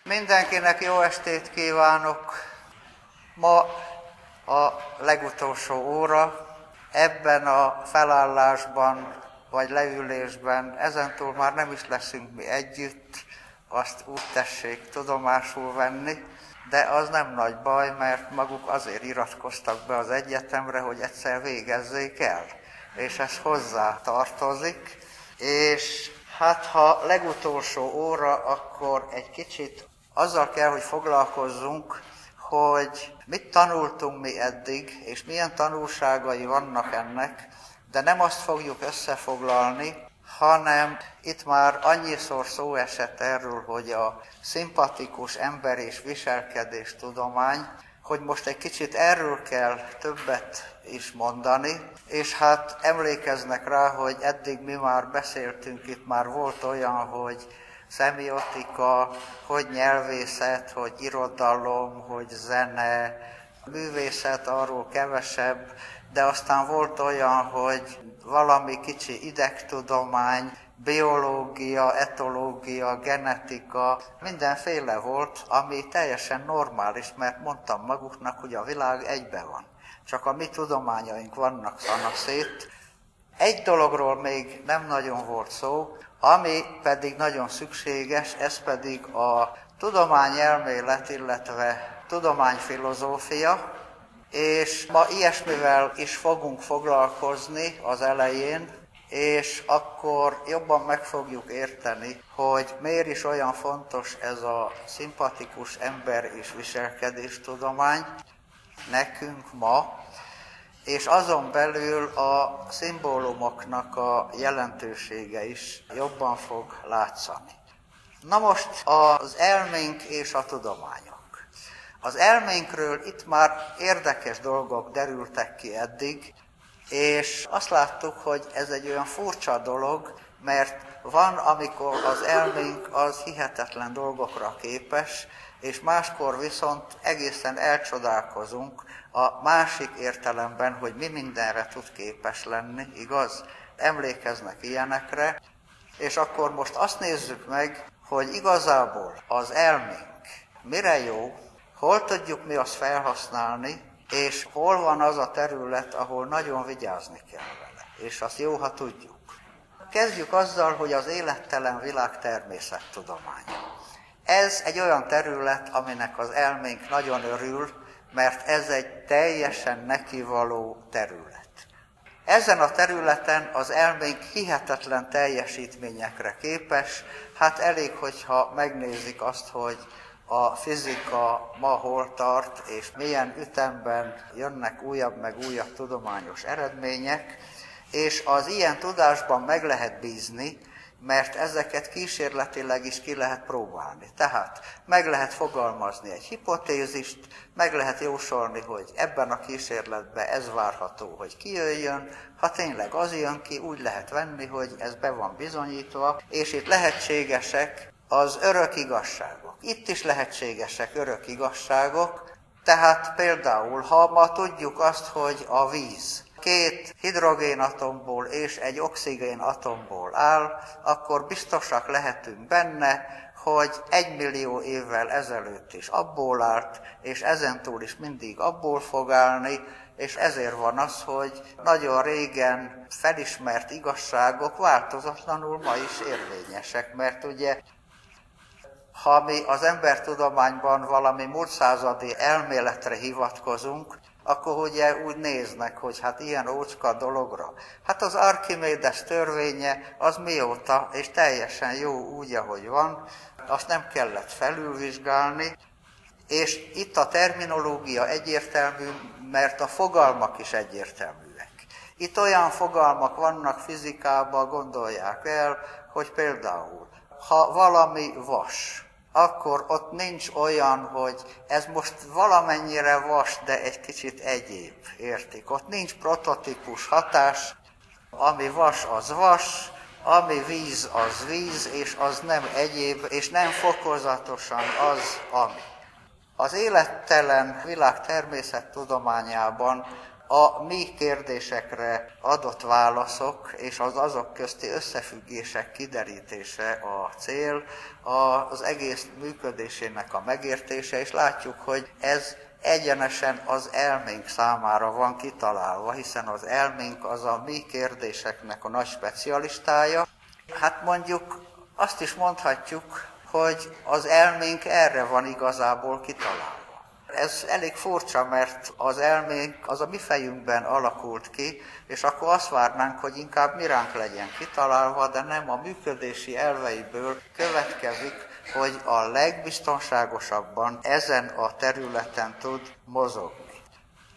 Mindenkinek jó estét kívánok! Ma a legutolsó óra, ebben a felállásban vagy leülésben, ezentúl már nem is leszünk mi együtt, azt úgy tessék tudomásul venni, de az nem nagy baj, mert maguk azért iratkoztak be az egyetemre, hogy egyszer végezzék el, és ez hozzá tartozik, és hát ha legutolsó óra, akkor egy kicsit azzal kell, hogy foglalkozzunk, hogy mit tanultunk mi eddig, és milyen tanulságai vannak ennek, de nem azt fogjuk összefoglalni, hanem itt már annyiszor szó esett erről, hogy a szimpatikus ember és viselkedés tudomány, hogy most egy kicsit erről kell többet is mondani, és hát emlékeznek rá, hogy eddig mi már beszéltünk, itt már volt olyan, hogy szemiotika, hogy nyelvészet, hogy irodalom, hogy zene, művészet, arról kevesebb, de aztán volt olyan, hogy valami kicsi idegtudomány, biológia, etológia, genetika, mindenféle volt, ami teljesen normális, mert mondtam maguknak, hogy a világ egyben van. Csak a mi tudományaink vannak szanaszét. Egy dologról még nem nagyon volt szó, ami pedig nagyon szükséges, ez pedig a tudományelmélet, illetve tudományfilozófia, és ma ilyesmivel is fogunk foglalkozni az elején, és akkor jobban meg fogjuk érteni, hogy miért is olyan fontos ez a szimpatikus ember és viselkedéstudomány nekünk ma, és azon belül a szimbólumoknak a jelentősége is jobban fog látszani. Na most az elménk és a tudományok. Az elménkről itt már érdekes dolgok derültek ki eddig, és azt láttuk, hogy ez egy olyan furcsa dolog, mert van, amikor az elménk az hihetetlen dolgokra képes, és máskor viszont egészen elcsodálkozunk a másik értelemben, hogy mi mindenre tud képes lenni, igaz? Emlékeznek ilyenekre, és akkor most azt nézzük meg, hogy igazából az elménk mire jó, hol tudjuk mi azt felhasználni, és hol van az a terület, ahol nagyon vigyázni kell vele, és azt jó, ha tudjuk. Kezdjük azzal, hogy az élettelen világ természettudománya. Ez egy olyan terület, aminek az elménk nagyon örül, mert ez egy teljesen nekivaló terület. Ezen a területen az elménk hihetetlen teljesítményekre képes, hát elég, hogyha megnézik azt, hogy a fizika ma hol tart, és milyen ütemben jönnek újabb meg újabb tudományos eredmények, és az ilyen tudásban meg lehet bízni, mert ezeket kísérletileg is ki lehet próbálni. Tehát meg lehet fogalmazni egy hipotézist, meg lehet jósolni, hogy ebben a kísérletben ez várható, hogy kijöjjön, ha tényleg az jön ki, úgy lehet venni, hogy ez be van bizonyítva, és itt lehetségesek az örök igazságok. Itt is lehetségesek örök igazságok, tehát például, ha ma tudjuk azt, hogy a víz 2 hidrogénatomból és egy oxigénatomból áll, akkor biztosak lehetünk benne, hogy 1 millió évvel ezelőtt is abból állt, és ezentúl is mindig abból fog állni, és ezért van az, hogy nagyon régen felismert igazságok változatlanul ma is érvényesek, mert ugye ha mi az embertudományban valami múlt századi elméletre hivatkozunk, akkor ugye úgy néznek, hogy hát ilyen ócska dologra. Hát az Archimédes törvénye az mióta, és teljesen jó úgy, ahogy van, azt nem kellett felülvizsgálni, és itt a terminológia egyértelmű, mert a fogalmak is egyértelműek. Itt olyan fogalmak vannak fizikában, gondolják el, hogy például, ha valami vas, akkor ott nincs olyan, hogy ez most valamennyire vas, de egy kicsit egyéb, értik? Ott nincs prototípus hatás, ami vas, az vas, ami víz, az víz, és az nem egyéb, és nem fokozatosan az, ami. Az élettelen világ természettudományában a mi kérdésekre adott válaszok és az azok közti összefüggések kiderítése a cél, az egész működésének a megértése, és látjuk, hogy ez egyenesen az elménk számára van kitalálva, hiszen az elménk az a mi kérdéseknek a nagy specialistája. Hát mondjuk azt is mondhatjuk, hogy az elménk erre van igazából kitalálva. Ez elég furcsa, mert az elménk az a mi fejünkben alakult ki, és akkor azt várnánk, hogy inkább mi ránk legyen kitalálva, de nem, a működési elveiből következik, hogy a legbiztonságosabban ezen a területen tud mozogni.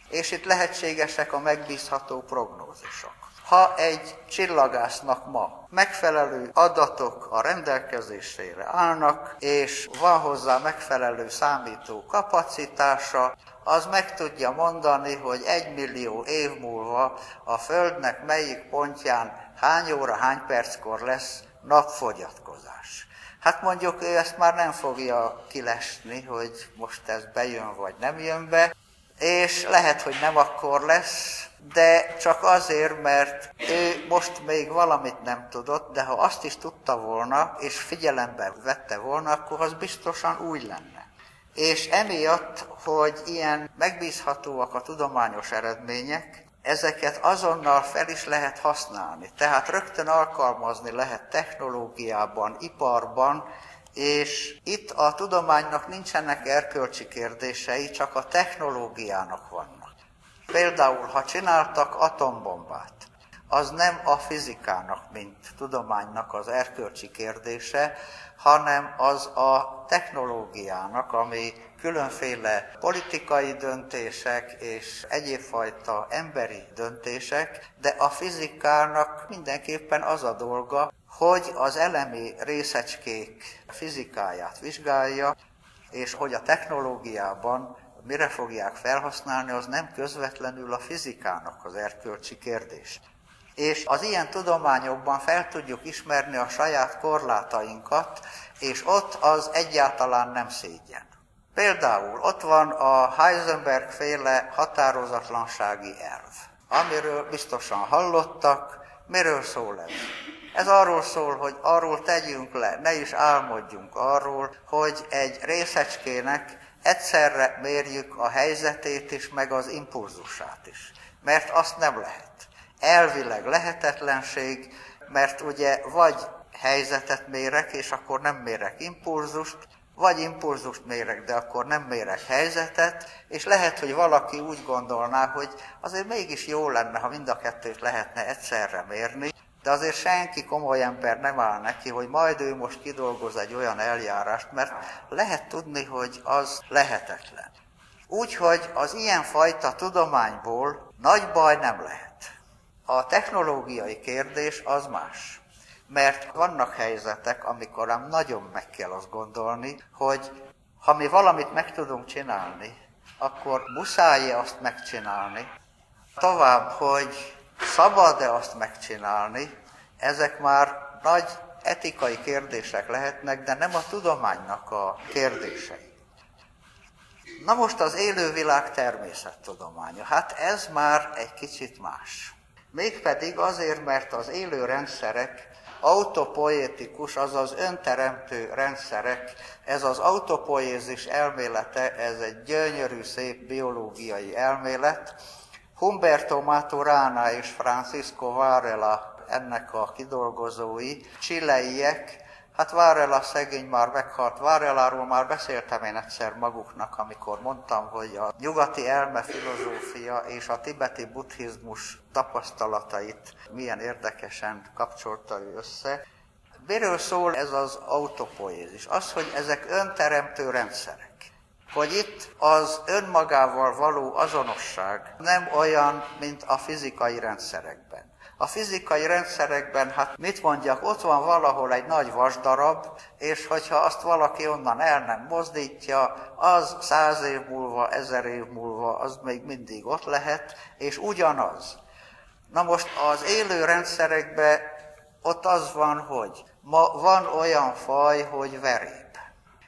És itt lehetségesek a megbízható prognózisok. Ha egy csillagásznak ma megfelelő adatok a rendelkezésére állnak, és van hozzá megfelelő számító kapacitása, az meg tudja mondani, hogy 1 millió év múlva a Földnek melyik pontján hány óra, hány perckor lesz napfogyatkozás. Hát mondjuk ő ezt már nem fogja kilesni, hogy most ez bejön vagy nem jön be, és lehet, hogy nem akkor lesz, de csak azért, mert ő most még valamit nem tudott, de ha azt is tudta volna, és figyelembe vette volna, akkor az biztosan úgy lenne. És emiatt, hogy ilyen megbízhatóak a tudományos eredmények, ezeket azonnal fel is lehet használni. Tehát rögtön alkalmazni lehet technológiában, iparban, és itt a tudománynak nincsenek erkölcsi kérdései, csak a technológiának vannak. Például, ha csináltak atombombát, az nem a fizikának, mint tudománynak az erkölcsi kérdése, hanem az a technológiának, ami különféle politikai döntések és egyébfajta emberi döntések, de a fizikának mindenképpen az a dolga, hogy az elemi részecskék fizikáját vizsgálja, és hogy a technológiában mire fogják felhasználni, az nem közvetlenül a fizikának az erkölcsi kérdés. És az ilyen tudományokban fel tudjuk ismerni a saját korlátainkat, és ott az egyáltalán nem szégyen. Például ott van a Heisenberg-féle határozatlansági elv, amiről biztosan hallottak. Miről szól ez? Ez arról szól, hogy arról tegyünk le, ne is álmodjunk arról, hogy egy részecskének egyszerre mérjük a helyzetét is, meg az impulzusát is. Mert azt nem lehet. Elvileg lehetetlenség, mert ugye vagy helyzetet mérek, és akkor nem mérek impulzust, vagy impulzust mérek, de akkor nem mérek helyzetet, és lehet, hogy valaki úgy gondolná, hogy azért mégis jó lenne, ha mind a kettőt lehetne egyszerre mérni, de azért senki komoly ember nem áll neki, hogy majd ő most kidolgoz egy olyan eljárást, mert lehet tudni, hogy az lehetetlen. Úgyhogy az ilyenfajta tudományból nagy baj nem lehet. A technológiai kérdés az más. Mert vannak helyzetek, amikor ám nagyon meg kell azt gondolni, hogy ha mi valamit meg tudunk csinálni, akkor muszáj-e azt megcsinálni. Tovább, hogy szabad-e azt megcsinálni, ezek már nagy etikai kérdések lehetnek, de nem a tudománynak a kérdései. Na most az élővilág természettudománya. Hát ez már egy kicsit más. Mégpedig azért, mert az élő rendszerek autopoétikus, azaz önteremtő rendszerek, ez az autopoézis elmélete, ez egy gyönyörű, szép biológiai elmélet. Humberto Maturana és Francisco Varela ennek a kidolgozói, chileiek. Hát Varela szegény már meghalt. Vareláról már beszéltem én egyszer maguknak, amikor mondtam, hogy a nyugati elmefilozófia és a tibeti buddhizmus tapasztalatait milyen érdekesen kapcsolta ő össze. Miről szól ez az autopoézis? Az, hogy ezek önteremtő rendszerek. Hogy itt az önmagával való azonosság nem olyan, mint a fizikai rendszerekben. A fizikai rendszerekben, hát mit mondjak, ott van valahol egy nagy vasdarab, és hogyha azt valaki onnan el nem mozdítja, az 100 év múlva, 1000 év múlva, az még mindig ott lehet, és ugyanaz. Na most az élő rendszerekben ott az van, hogy ma van olyan faj, hogy veréb.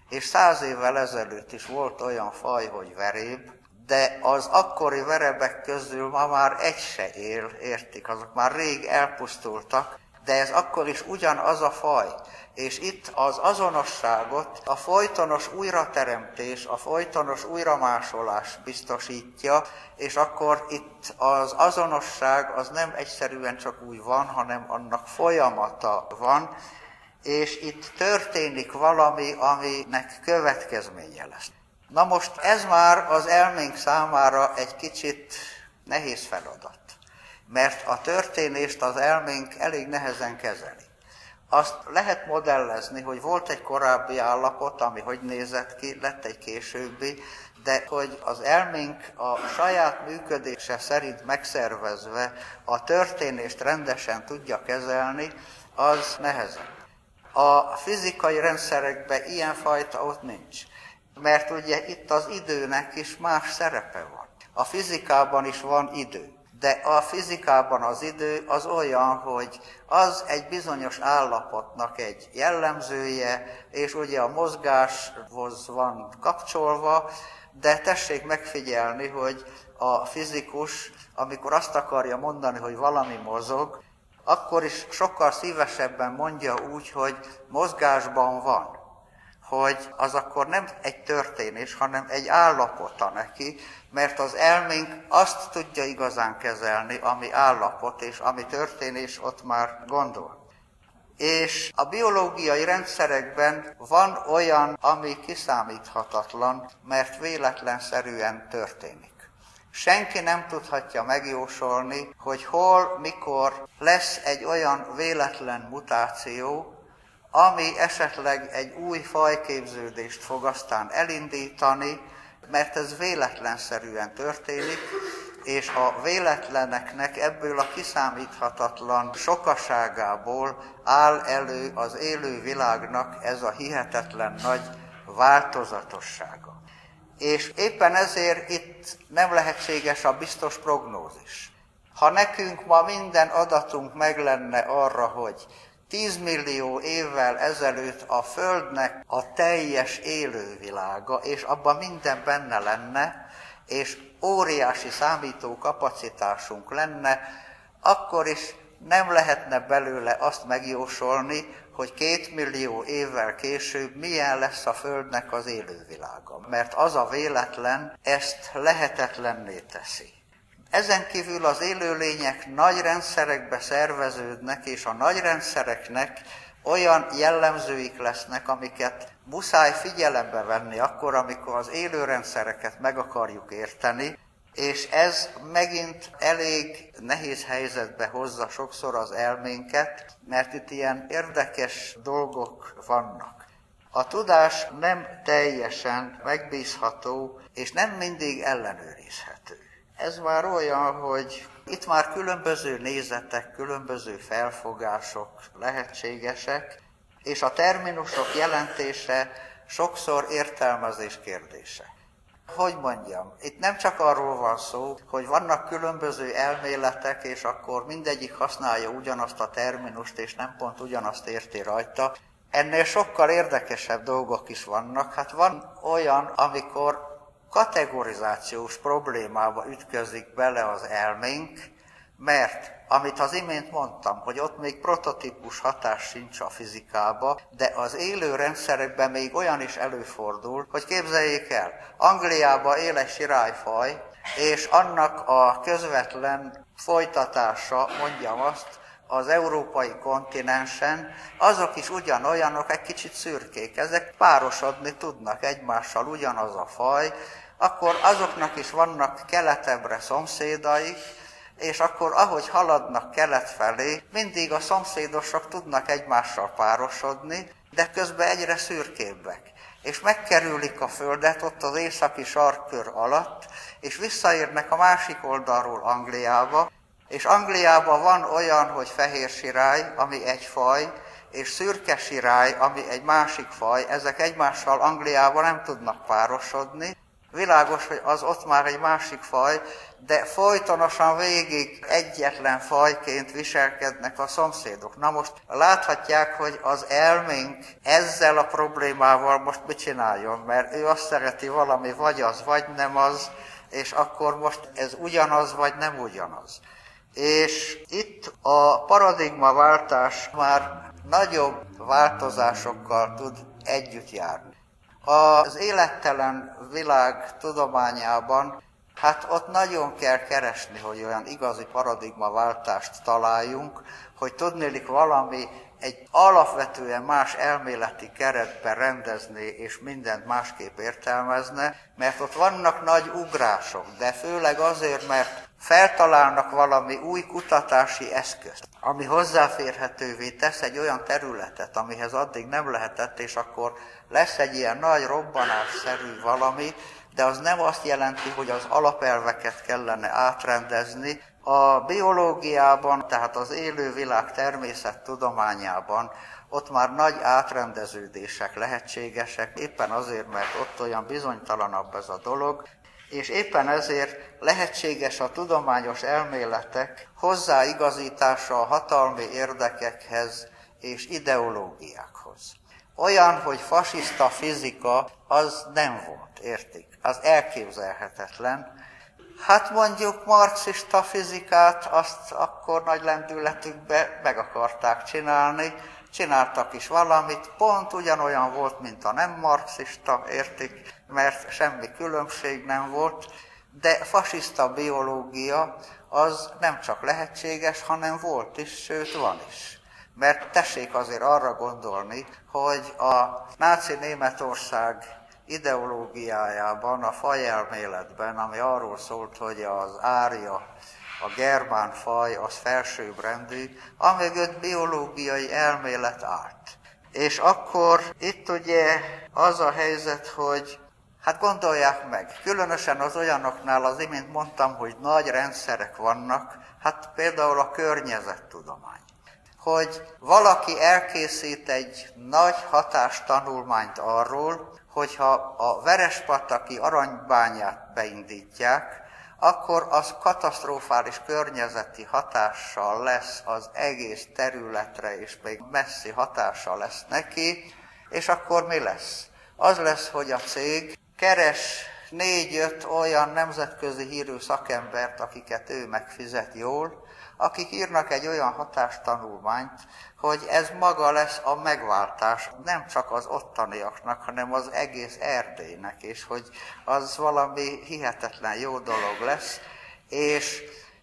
És 100 évvel ezelőtt is volt olyan faj, hogy veréb, de az akkori verebek közül ma már egy se él, értik, azok már rég elpusztultak, de ez akkor is ugyanaz a faj. És itt az azonosságot a folytonos újrateremtés, a folytonos újramásolás biztosítja, és akkor itt az azonosság az nem egyszerűen csak úgy van, hanem annak folyamata van, és itt történik valami, aminek következménye lesz. Na most ez már az elménk számára egy kicsit nehéz feladat, mert a történést az elménk elég nehezen kezeli. Azt lehet modellezni, hogy volt egy korábbi állapot, ami hogy nézett ki, lett egy későbbi, de hogy az elménk a saját működése szerint megszervezve a történést rendesen tudja kezelni, az nehezebb. A fizikai rendszerekben ilyenfajta ott nincs, mert ugye itt az időnek is más szerepe van. A fizikában is van idő. De a fizikában az idő az olyan, hogy az egy bizonyos állapotnak egy jellemzője, és ugye a mozgáshoz van kapcsolva, de tessék megfigyelni, hogy a fizikus, amikor azt akarja mondani, hogy valami mozog, akkor is sokkal szívesebben mondja úgy, hogy mozgásban van. Hogy az akkor nem egy történés, hanem egy állapota neki, mert az elménk azt tudja igazán kezelni, ami állapot és ami történés, ott már gondol. És a biológiai rendszerekben van olyan, ami kiszámíthatatlan, mert véletlenszerűen történik. Senki nem tudhatja megjósolni, hogy hol, mikor lesz egy olyan véletlen mutáció, ami esetleg egy új fajképződést fog aztán elindítani, mert ez véletlenszerűen történik, és a véletleneknek ebből a kiszámíthatatlan sokaságából áll elő az élő világnak ez a hihetetlen nagy változatossága. És éppen ezért itt nem lehetséges a biztos prognózis. Ha nekünk ma minden adatunk meg lenne arra, hogy 10 millió évvel ezelőtt a Földnek a teljes élővilága, és abban minden benne lenne, és óriási számítókapacitásunk lenne, akkor is nem lehetne belőle azt megjósolni, hogy 2 millió évvel később milyen lesz a Földnek az élővilága. Mert az a véletlen ezt lehetetlenné teszi. Ezen kívül az élőlények nagy rendszerekbe szerveződnek, és a nagy rendszereknek olyan jellemzőik lesznek, amiket muszáj figyelembe venni akkor, amikor az élőrendszereket meg akarjuk érteni, és ez megint elég nehéz helyzetbe hozza sokszor az elménket, mert itt ilyen érdekes dolgok vannak. A tudás nem teljesen megbízható, és nem mindig ellenőrizhető. Ez már olyan, hogy itt már különböző nézetek, különböző felfogások lehetségesek, és a terminusok jelentése sokszor értelmezés kérdése. Hogy mondjam, itt nem csak arról van szó, hogy vannak különböző elméletek, és akkor mindegyik használja ugyanazt a terminust, és nem pont ugyanazt érti rajta. Ennél sokkal érdekesebb dolgok is vannak. Hát van olyan, amikor kategorizációs problémába ütközik bele az elménk, mert amit az imént mondtam, hogy ott még prototípus hatás sincs a fizikába, de az élő rendszerekben még olyan is előfordul, hogy képzeljék el, Angliában él egy sirályfaj, és annak a közvetlen folytatása, mondjam azt, az európai kontinensen, azok is ugyanolyanok, egy kicsit szürkék, ezek párosodni tudnak egymással, ugyanaz a faj, akkor azoknak is vannak keletebbre szomszédaik, és akkor ahogy haladnak kelet felé, mindig a szomszédosok tudnak egymással párosodni, de közben egyre szürkébbek. És megkerülik a Földet ott az északi sarkkör alatt, és visszaérnek a másik oldalról Angliába, és Angliában van olyan, hogy fehér sirály, ami egy faj, és szürke sirály, ami egy másik faj, ezek egymással Angliában nem tudnak párosodni. Világos, hogy az ott már egy másik faj, de folytonosan végig egyetlen fajként viselkednek a szomszédok. Na most láthatják, hogy az elménk ezzel a problémával most mit csináljon, mert ő azt szereti valami vagy az, vagy nem az, és akkor most ez ugyanaz vagy nem ugyanaz. És itt a paradigmaváltás már nagyobb változásokkal tud együtt járni. Az élettelen világ tudományában, hát ott nagyon kell keresni, hogy olyan igazi paradigmaváltást találjunk, hogy tudnélik valami egy alapvetően más elméleti keretben rendezni, és mindent másképp értelmezne, mert ott vannak nagy ugrások, de főleg azért, mert feltalálnak valami új kutatási eszközt, ami hozzáférhetővé tesz egy olyan területet, amihez addig nem lehetett, és akkor lesz egy ilyen nagy robbanásszerű valami, de az nem azt jelenti, hogy az alapelveket kellene átrendezni. A biológiában, tehát az élővilág természettudományában ott már nagy átrendeződések lehetségesek, éppen azért, mert ott olyan bizonytalanabb ez a dolog, és éppen ezért lehetséges a tudományos elméletek hozzáigazítása a hatalmi érdekekhez és ideológiákhoz. Olyan, hogy fasiszta fizika, az nem volt, értik? Az elképzelhetetlen. Hát mondjuk marxista fizikát, azt akkor nagy lendületükbe meg akarták csinálni, csináltak is valamit, pont ugyanolyan volt, mint a nem marxista, értik, mert semmi különbség nem volt, de fasiszta biológia az nem csak lehetséges, hanem volt is, sőt van is. Mert tessék azért arra gondolni, hogy a náci Németország ideológiájában, a fajelméletben, ami arról szólt, hogy az árja, a germán faj, az felsőbbrendű, amögött biológiai elmélet állt. És akkor itt ugye az a helyzet, hogy hát gondolják meg, különösen az olyanoknál, az imént mondtam, hogy nagy rendszerek vannak, hát például a környezettudomány. Hogy valaki elkészít egy nagy hatástanulmányt arról, hogyha a Verespataki aranybányát beindítják, akkor az katasztrofális környezeti hatással lesz az egész területre, és még messzi hatással lesz neki, és akkor mi lesz? Az lesz, hogy a cég keres 4-5 olyan nemzetközi hírű szakembert, akiket ő megfizet jól, akik írnak egy olyan hatástanulmányt, hogy ez maga lesz a megváltás, nem csak az ottaniaknak, hanem az egész Erdélynek, és hogy az valami hihetetlen jó dolog lesz, és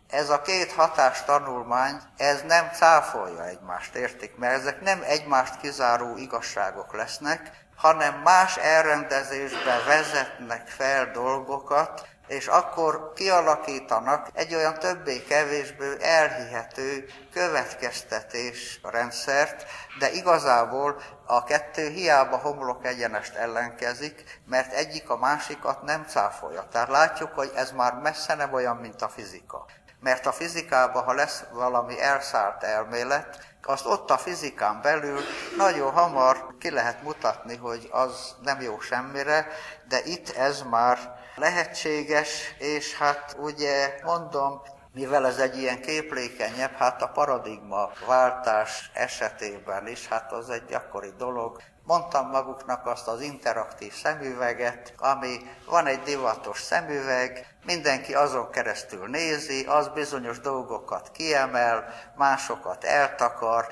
ez a két hatástanulmány, ez nem cáfolja egymást, értik? Mert ezek nem egymást kizáró igazságok lesznek, hanem más elrendezésbe vezetnek fel dolgokat, és akkor kialakítanak egy olyan többé-kevésbé elhihető következtetésrendszert, de igazából a kettő hiába homlok egyenest ellenkezik, mert egyik a másikat nem cáfolja. Tehát látjuk, hogy ez már messze nem olyan, mint a fizika. Mert a fizikában, ha lesz valami elszállt elmélet, azt ott a fizikán belül nagyon hamar ki lehet mutatni, hogy az nem jó semmire, de itt ez már lehetséges, és hát ugye mondom, mivel ez egy ilyen képlékenyebb, hát a paradigmaváltás esetében is, hát az egy gyakori dolog. Mondtam maguknak azt az interaktív szemüveget, ami van egy divatos szemüveg, mindenki azon keresztül nézi, az bizonyos dolgokat kiemel, másokat eltakar,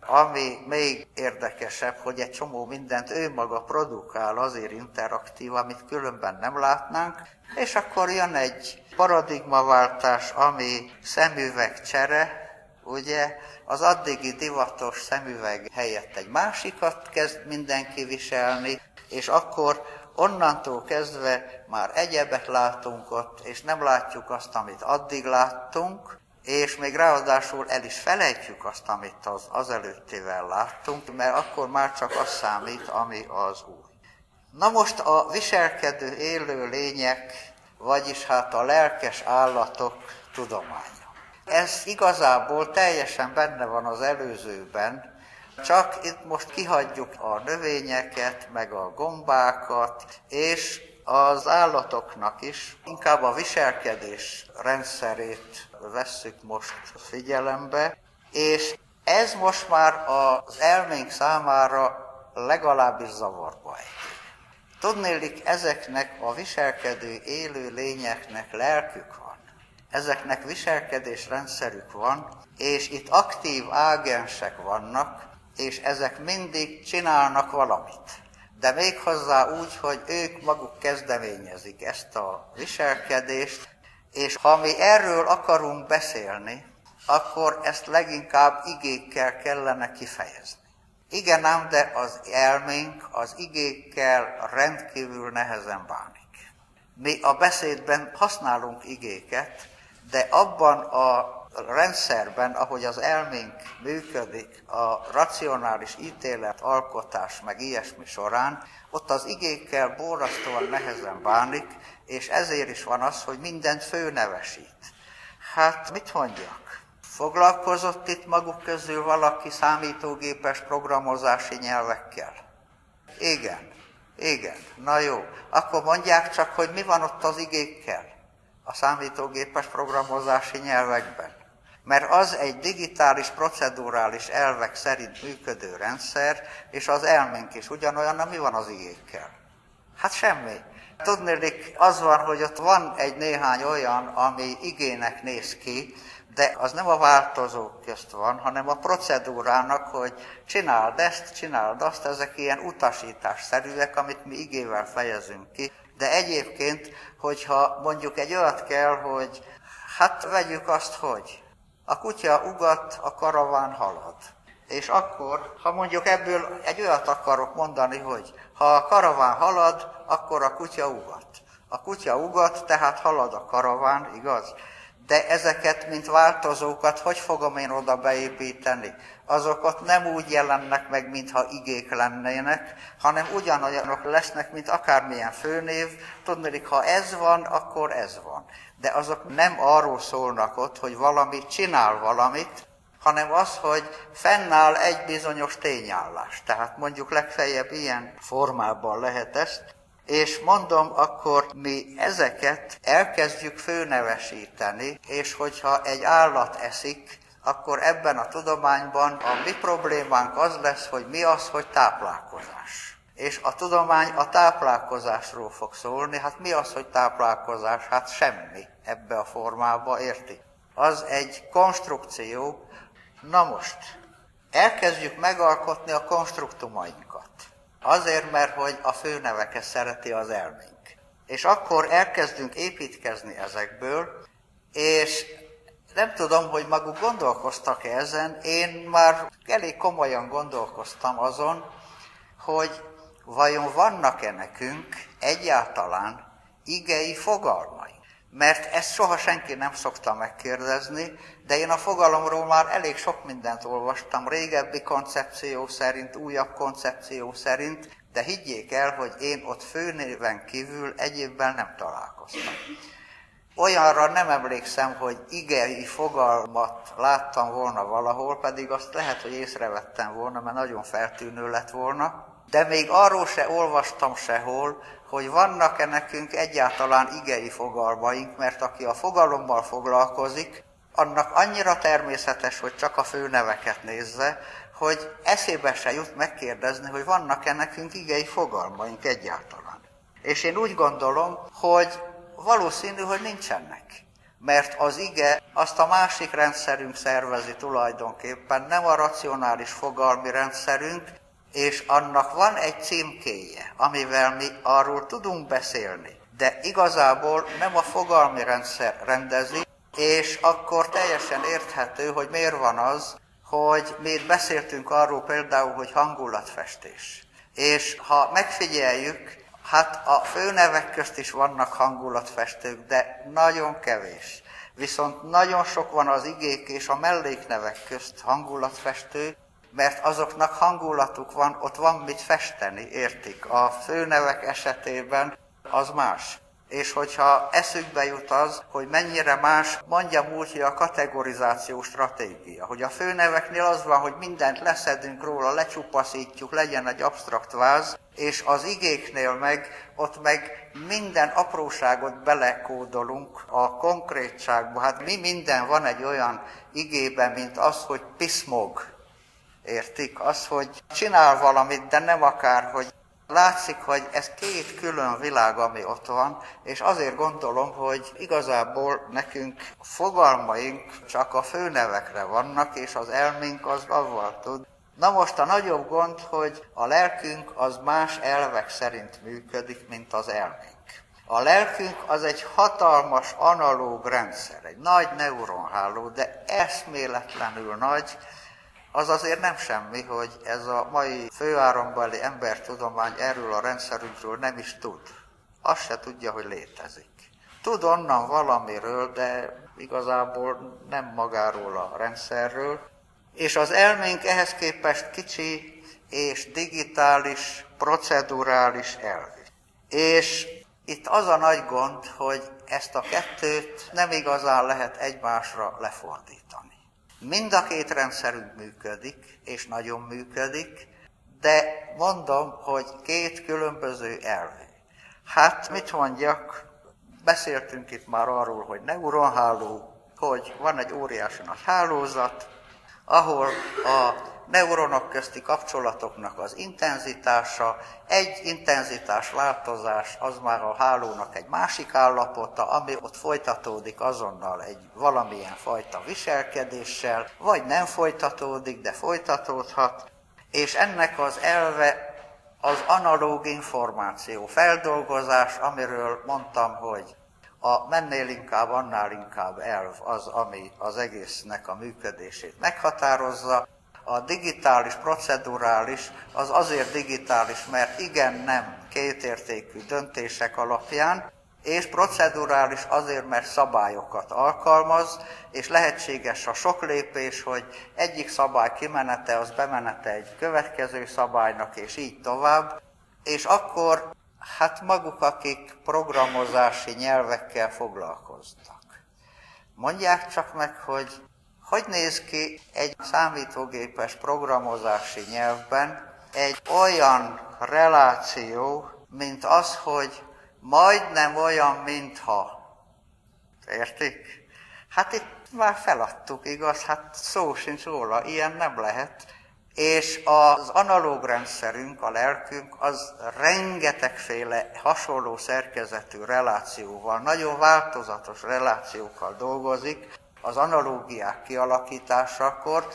ami még érdekesebb, hogy egy csomó mindent ő maga produkál, azért interaktív, amit különben nem látnánk, és akkor jön egy paradigmaváltás, ami szemüvegcsere, ugye, az addigi divatos szemüveg helyett egy másikat kezd mindenki viselni, és akkor onnantól kezdve már egyebet látunk ott, és nem látjuk azt, amit addig láttunk, és még ráadásul el is felejtjük azt, amit az előttével láttunk, mert akkor már csak az számít, ami az új. Na most a viselkedő élő lények, vagyis hát a lelkes állatok tudománya. Ez igazából teljesen benne van az előzőben, csak itt most kihagyjuk a növényeket, meg a gombákat, és az állatoknak is inkább a viselkedés rendszerét vesszük most figyelembe, és ez most már az elménk számára legalábbis zavarba ejti. Tudnélik, ezeknek a viselkedő élő lényeknek lelkük van. Ezeknek viselkedésrendszerük van, és itt aktív ágensek vannak, és ezek mindig csinálnak valamit. De méghozzá úgy, hogy ők maguk kezdeményezik ezt a viselkedést, és ha mi erről akarunk beszélni, akkor ezt leginkább igékkel kellene kifejezni. Igen ám, de az elménk az igékkel rendkívül nehezen bánik. Mi a beszédben használunk igéket, de abban a rendszerben, ahogy az elménk működik, a racionális ítéletalkotás meg ilyesmi során, ott az igékkel borzasztóan nehezen bánik, és ezért is van az, hogy mindent főnevesít. Hát mit mondjak? Foglalkozott itt maguk közül valaki számítógépes programozási nyelvekkel? Igen, na jó. Akkor mondják csak, hogy mi van ott az igékkel a számítógépes programozási nyelvekben. Mert az egy digitális, procedurális elvek szerint működő rendszer, és az elménk is ugyanolyan, mi van az igékkel? Hát semmi. Tudnélik, az van, hogy ott van egy néhány olyan, ami igének néz ki, de az nem a változók közt van, hanem a procedúrának, hogy csináld ezt, csináld azt, ezek ilyen utasításszerűek, amit mi igével fejezünk ki. De egyébként, hogyha mondjuk egy olyat kell, hogy hát vegyük azt, hogy a kutya ugat, a karaván halad. És akkor, ha mondjuk ebből egy olyat akarok mondani, hogy ha a karaván halad, akkor a kutya ugat. A kutya ugat, tehát halad a karaván, igaz? De ezeket, mint változókat, hogy fogom én oda beépíteni? Azok ott nem úgy jelennek meg, mintha igék lennének, hanem ugyanolyanok lesznek, mint akármilyen főnév. Tudnék, ha ez van, akkor ez van. De azok nem arról szólnak ott, hogy valami csinál valamit, hanem az, hogy fennáll egy bizonyos tényállás. Tehát mondjuk legfeljebb ilyen formában lehet ezt. És mondom, akkor mi ezeket elkezdjük főnevesíteni, és hogyha egy állat eszik, akkor ebben a tudományban a mi problémánk az lesz, hogy mi az, hogy táplálkozás. És a tudomány a táplálkozásról fog szólni. Hát mi az, hogy táplálkozás? Hát semmi ebbe a formába, érti? Az egy konstrukció. Na most, elkezdjük megalkotni a konstruktumainkat. Azért, mert hogy a főneveket szereti az elménk. És akkor elkezdünk építkezni ezekből, és nem tudom, hogy maguk gondolkoztak-e ezen, én már elég komolyan gondolkoztam azon, hogy vajon vannak-e nekünk egyáltalán igei fogalmai. Mert ezt soha senki nem szokta megkérdezni, de én a fogalomról már elég sok mindent olvastam, régebbi koncepció szerint, újabb koncepció szerint, de higgyék el, hogy én ott főnéven kívül egyébben nem találkoztam. Olyanra nem emlékszem, hogy igei fogalmat láttam volna valahol, pedig azt lehet, hogy észrevettem volna, mert nagyon feltűnő lett volna, de még arról se olvastam sehol, hogy vannak-e nekünk egyáltalán igei fogalmaink, mert aki a fogalommal foglalkozik, annak annyira természetes, hogy csak a főneveket nézze, hogy eszébe se jut megkérdezni, hogy vannak-e nekünk igei fogalmaink egyáltalán. És én úgy gondolom, hogy valószínű, hogy nincsenek. Mert az ige azt a másik rendszerünk szervezi tulajdonképpen, nem a racionális fogalmi rendszerünk, és annak van egy címkéje, amivel mi arról tudunk beszélni, de igazából nem a fogalmi rendszer rendezi, és akkor teljesen érthető, hogy miért van az, hogy mi itt beszéltünk arról például, hogy hangulatfestés. És ha megfigyeljük, hát a főnevek közt is vannak hangulatfestők, de nagyon kevés. Viszont nagyon sok van az igék és a melléknevek közt hangulatfestő, mert azoknak hangulatuk van, ott van mit festeni, értik? A főnevek esetében az más. És hogyha eszükbe jut az, hogy mennyire más, mondjam úgy, hogy a kategorizáció stratégia. Hogy a főneveknél az van, hogy mindent leszedünk róla, lecsupaszítjuk, legyen egy absztrakt váz, és az igéknél meg, ott meg minden apróságot belekódolunk a konkrétságba. Hát mi minden van egy olyan igében, mint az, hogy piszmog. Értik? Az, hogy csinál valamit, de nem akár, hogy Látszik, hogy ez két külön világ, ami ott van, és azért gondolom, hogy igazából nekünk fogalmaink csak a főnevekre vannak, és az elménk az avval tud. Na most a nagyobb gond, hogy a lelkünk az más elvek szerint működik, mint az elménk. A lelkünk az egy hatalmas analóg rendszer, egy nagy neuronháló, de eszméletlenül nagy. Az azért nem semmi, hogy ez a mai főárambeli embertudomány erről a rendszerünkről nem is tud. Azt se tudja, hogy létezik. Tud onnan valamiről, de igazából nem magáról a rendszerről. És az elménk ehhez képest kicsi és digitális, procedurális elvű. És itt az a nagy gond, hogy ezt a kettőt nem igazán lehet egymásra lefordítani. Mind a két rendszerünk működik, és nagyon működik, de mondom, hogy két különböző elvű. Hát mit mondjak, beszéltünk itt már arról, hogy neuronháló, hogy van egy óriási nagy hálózat, ahol a neuronok közti kapcsolatoknak az intenzitása, egy intenzitás változás, az már a hálónak egy másik állapota, ami ott folytatódik azonnal egy valamilyen fajta viselkedéssel, vagy nem folytatódik, de folytatódhat, és ennek az elve az analóg információ feldolgozás, amiről mondtam, hogy a mennél inkább, annál inkább elv az, ami az egésznek a működését meghatározza. A digitális, procedurális az azért digitális, mert igen-nem kétértékű döntések alapján, és procedurális azért, mert szabályokat alkalmaz, és lehetséges a sok lépés, hogy egyik szabály kimenete, az bemenete egy következő szabálynak, és így tovább. És akkor hát maguk, akik programozási nyelvekkel foglalkoznak, mondják csak meg, hogy néz ki egy számítógépes programozási nyelvben egy olyan reláció, mint az, hogy majdnem olyan, mintha. Értik? Hát itt már feladtuk, igaz? Hát szó sincs róla, ilyen nem lehet. És az analóg rendszerünk, a lelkünk, az rengetegféle hasonló szerkezetű relációval, nagyon változatos relációkkal dolgozik az analógiák kialakításakor,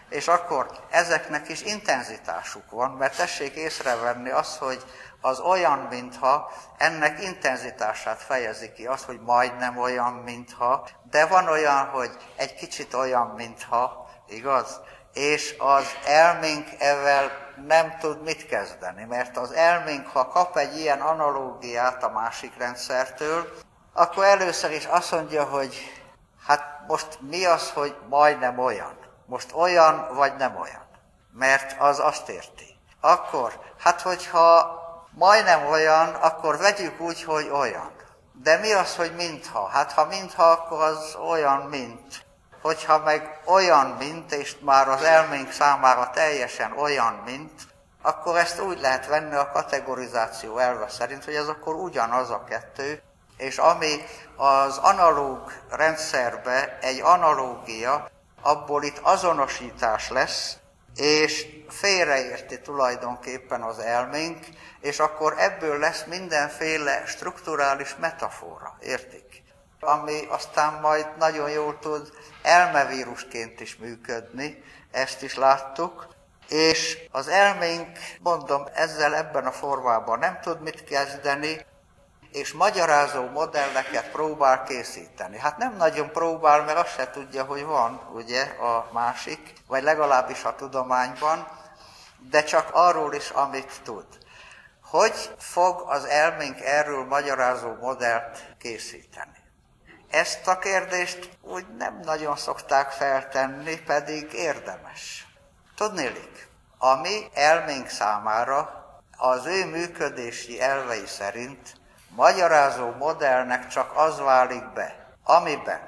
és akkor ezeknek is intenzitásuk van, mert tessék észrevenni azt, hogy az olyan, mintha, ennek intenzitását fejezi ki, az, hogy majdnem olyan, mintha, de van olyan, hogy egy kicsit olyan, mintha, igaz? És az elménk ezzel nem tud mit kezdeni, mert az elménk, ha kap egy ilyen analógiát a másik rendszertől, akkor először is azt mondja, hogy hát most mi az, hogy majdnem olyan? Most olyan vagy nem olyan? Mert az azt érti. Akkor, hát hogyha majdnem olyan, akkor vegyük úgy, hogy olyan. De mi az, hogy mintha? Hát ha mintha, akkor az olyan, mint. Hogyha meg olyan, mint, és már az elménk számára teljesen olyan, mint, akkor ezt úgy lehet venni a kategorizáció elve szerint, hogy ez akkor ugyanaz a kettő, és ami az analóg rendszerbe egy analógia, abból itt azonosítás lesz, és félreérti tulajdonképpen az elménk, és akkor ebből lesz mindenféle strukturális metafora, értik? Ami aztán majd nagyon jól tud elmevírusként is működni, ezt is láttuk, és az elménk, mondom, ezzel ebben a formában nem tud mit kezdeni, és magyarázó modelleket próbál készíteni. Hát nem nagyon próbál, mert azt se tudja, hogy van, ugye, a másik, vagy legalábbis a tudományban, de csak arról is, amit tud. Hogy fog az elménk erről magyarázó modellt készíteni? Ezt a kérdést úgy nem nagyon szokták feltenni, pedig érdemes. Tudnélik, a mi elménk számára az ő működési elvei szerint magyarázó modellnek csak az válik be, amiben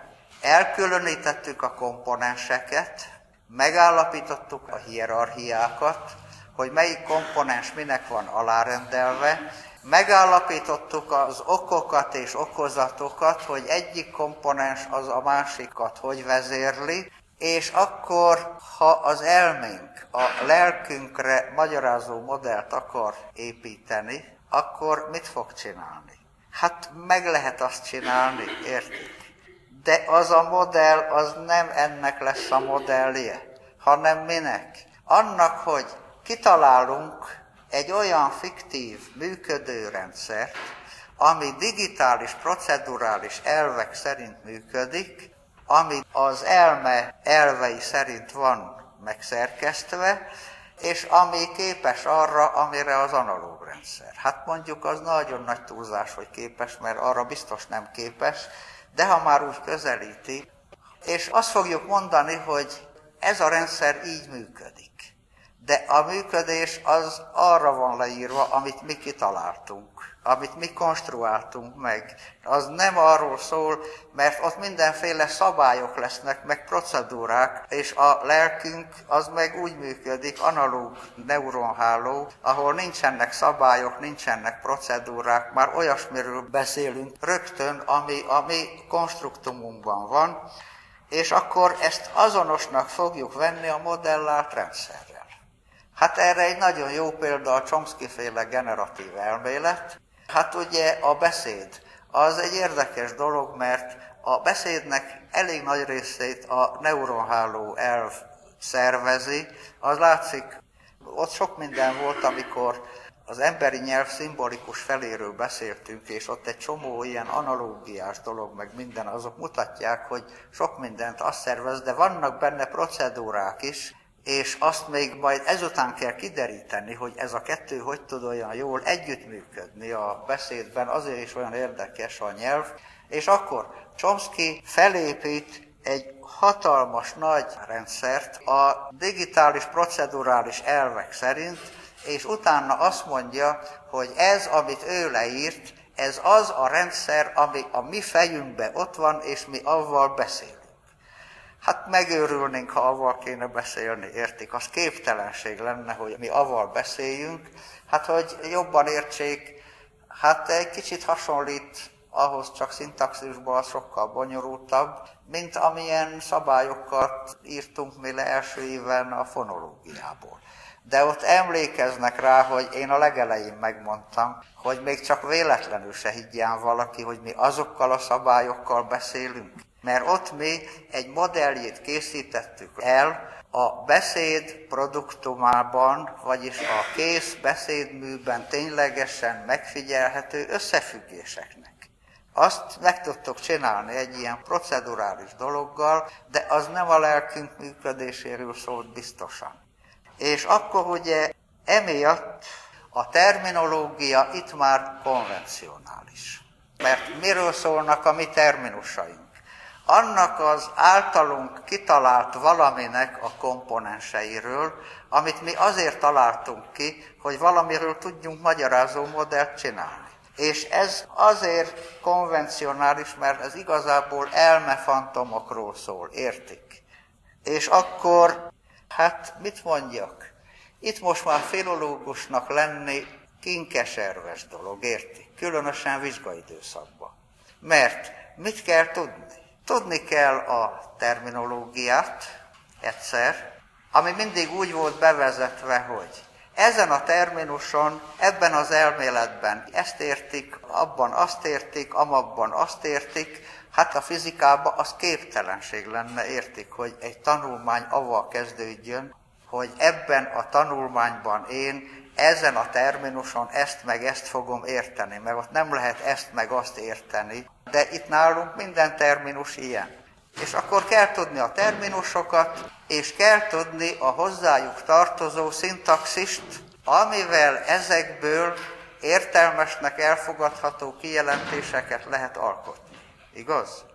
elkülönítettük a komponenseket, megállapítottuk a hierarchiákat, hogy melyik komponens minek van alárendelve, megállapítottuk az okokat és okozatokat, hogy egyik komponens az a másikat hogy vezérli, És akkor, ha az elménk a lelkünkre magyarázó modellt akar építeni, akkor mit fog csinálni? Hát meg lehet azt csinálni, értik? De az a modell, az nem ennek lesz a modellje, hanem minek? Annak, hogy kitalálunk egy olyan fiktív működő rendszert, ami digitális, procedurális elvek szerint működik, ami az elme elvei szerint van megszerkesztve, és ami képes arra, amire az analóg rendszer. Hát mondjuk az nagyon nagy túlzás, hogy képes, mert arra biztos nem képes, de ha már úgy közelíti, és azt fogjuk mondani, hogy ez a rendszer így működik. De a működés az arra van leírva, amit mi kitaláltunk, amit mi konstruáltunk meg. Az nem arról szól, mert ott mindenféle szabályok lesznek, meg procedúrák, és a lelkünk az meg úgy működik, analóg neuronháló, ahol nincsenek szabályok, nincsenek procedúrák, már olyasmiről beszélünk rögtön, ami a mi konstruktumunkban van, és akkor ezt azonosnak fogjuk venni a modellált rendszerrel. Hát erre egy nagyon jó példa a Chomsky-féle generatív elmélet. Hát ugye a beszéd az egy érdekes dolog, mert a beszédnek elég nagy részét a neuronháló elv szervezi. Az látszik, ott sok minden volt, amikor az emberi nyelv szimbolikus feléről beszéltünk, és ott egy csomó ilyen analógiás dolog, meg minden, azok mutatják, hogy sok mindent azt szervez, de vannak benne procedúrák is, és azt még majd ezután kell kideríteni, hogy ez a kettő hogy tud olyan jól együttműködni a beszédben, azért is olyan érdekes a nyelv. És akkor Chomsky felépít egy hatalmas nagy rendszert a digitális procedurális elvek szerint, és utána azt mondja, hogy ez, amit ő leírt, ez az a rendszer, ami a mi fejünkben ott van, és mi avval beszélünk. Hát megőrülnénk, ha avval kéne beszélni, értik? Az képtelenség lenne, hogy mi avval beszéljünk. Hát, hogy jobban értsék, hát egy kicsit hasonlít ahhoz, csak szintaxisban sokkal bonyolultabb, mint amilyen szabályokat írtunk mi le első éven a fonológiából. De ott emlékeznek rá, hogy én a legelején megmondtam, hogy még csak véletlenül se higgyen valaki, hogy mi azokkal a szabályokkal beszélünk. Mert ott mi egy modelljét készítettük el a beszéd produktumában, vagyis a kész beszédműben ténylegesen megfigyelhető összefüggéseknek. Azt meg tudtok csinálni egy ilyen procedurális dologgal, de az nem a lelkünk működéséről szólt biztosan. És akkor ugye emiatt a terminológia itt már konvencionális. Mert miről szólnak a mi terminusaink? Annak az általunk kitalált valaminek a komponenseiről, amit mi azért találtunk ki, hogy valamiről tudjunk magyarázó modellt csinálni. És ez azért konvencionális, mert ez igazából elmefantomokról szól, értik? És akkor, hát mit mondjak? Itt most már filológusnak lenni kinkeserves dolog, értik? Különösen vizsgaidőszakban. Mert mit kell tudni? Tudni kell a terminológiát egyszer, ami mindig úgy volt bevezetve, hogy ezen a terminuson, ebben az elméletben ezt értik, abban azt értik, amabban azt értik, hát a fizikában az képtelenség lenne, értik, hogy egy tanulmány avval kezdődjön, hogy ebben a tanulmányban én ezen a terminuson ezt meg ezt fogom érteni, meg ott nem lehet ezt meg azt érteni, de itt nálunk minden terminus ilyen. És akkor kell tudni a terminusokat, és kell tudni a hozzájuk tartozó szintaxist, amivel ezekből értelmesnek elfogadható kijelentéseket lehet alkotni. Igaz?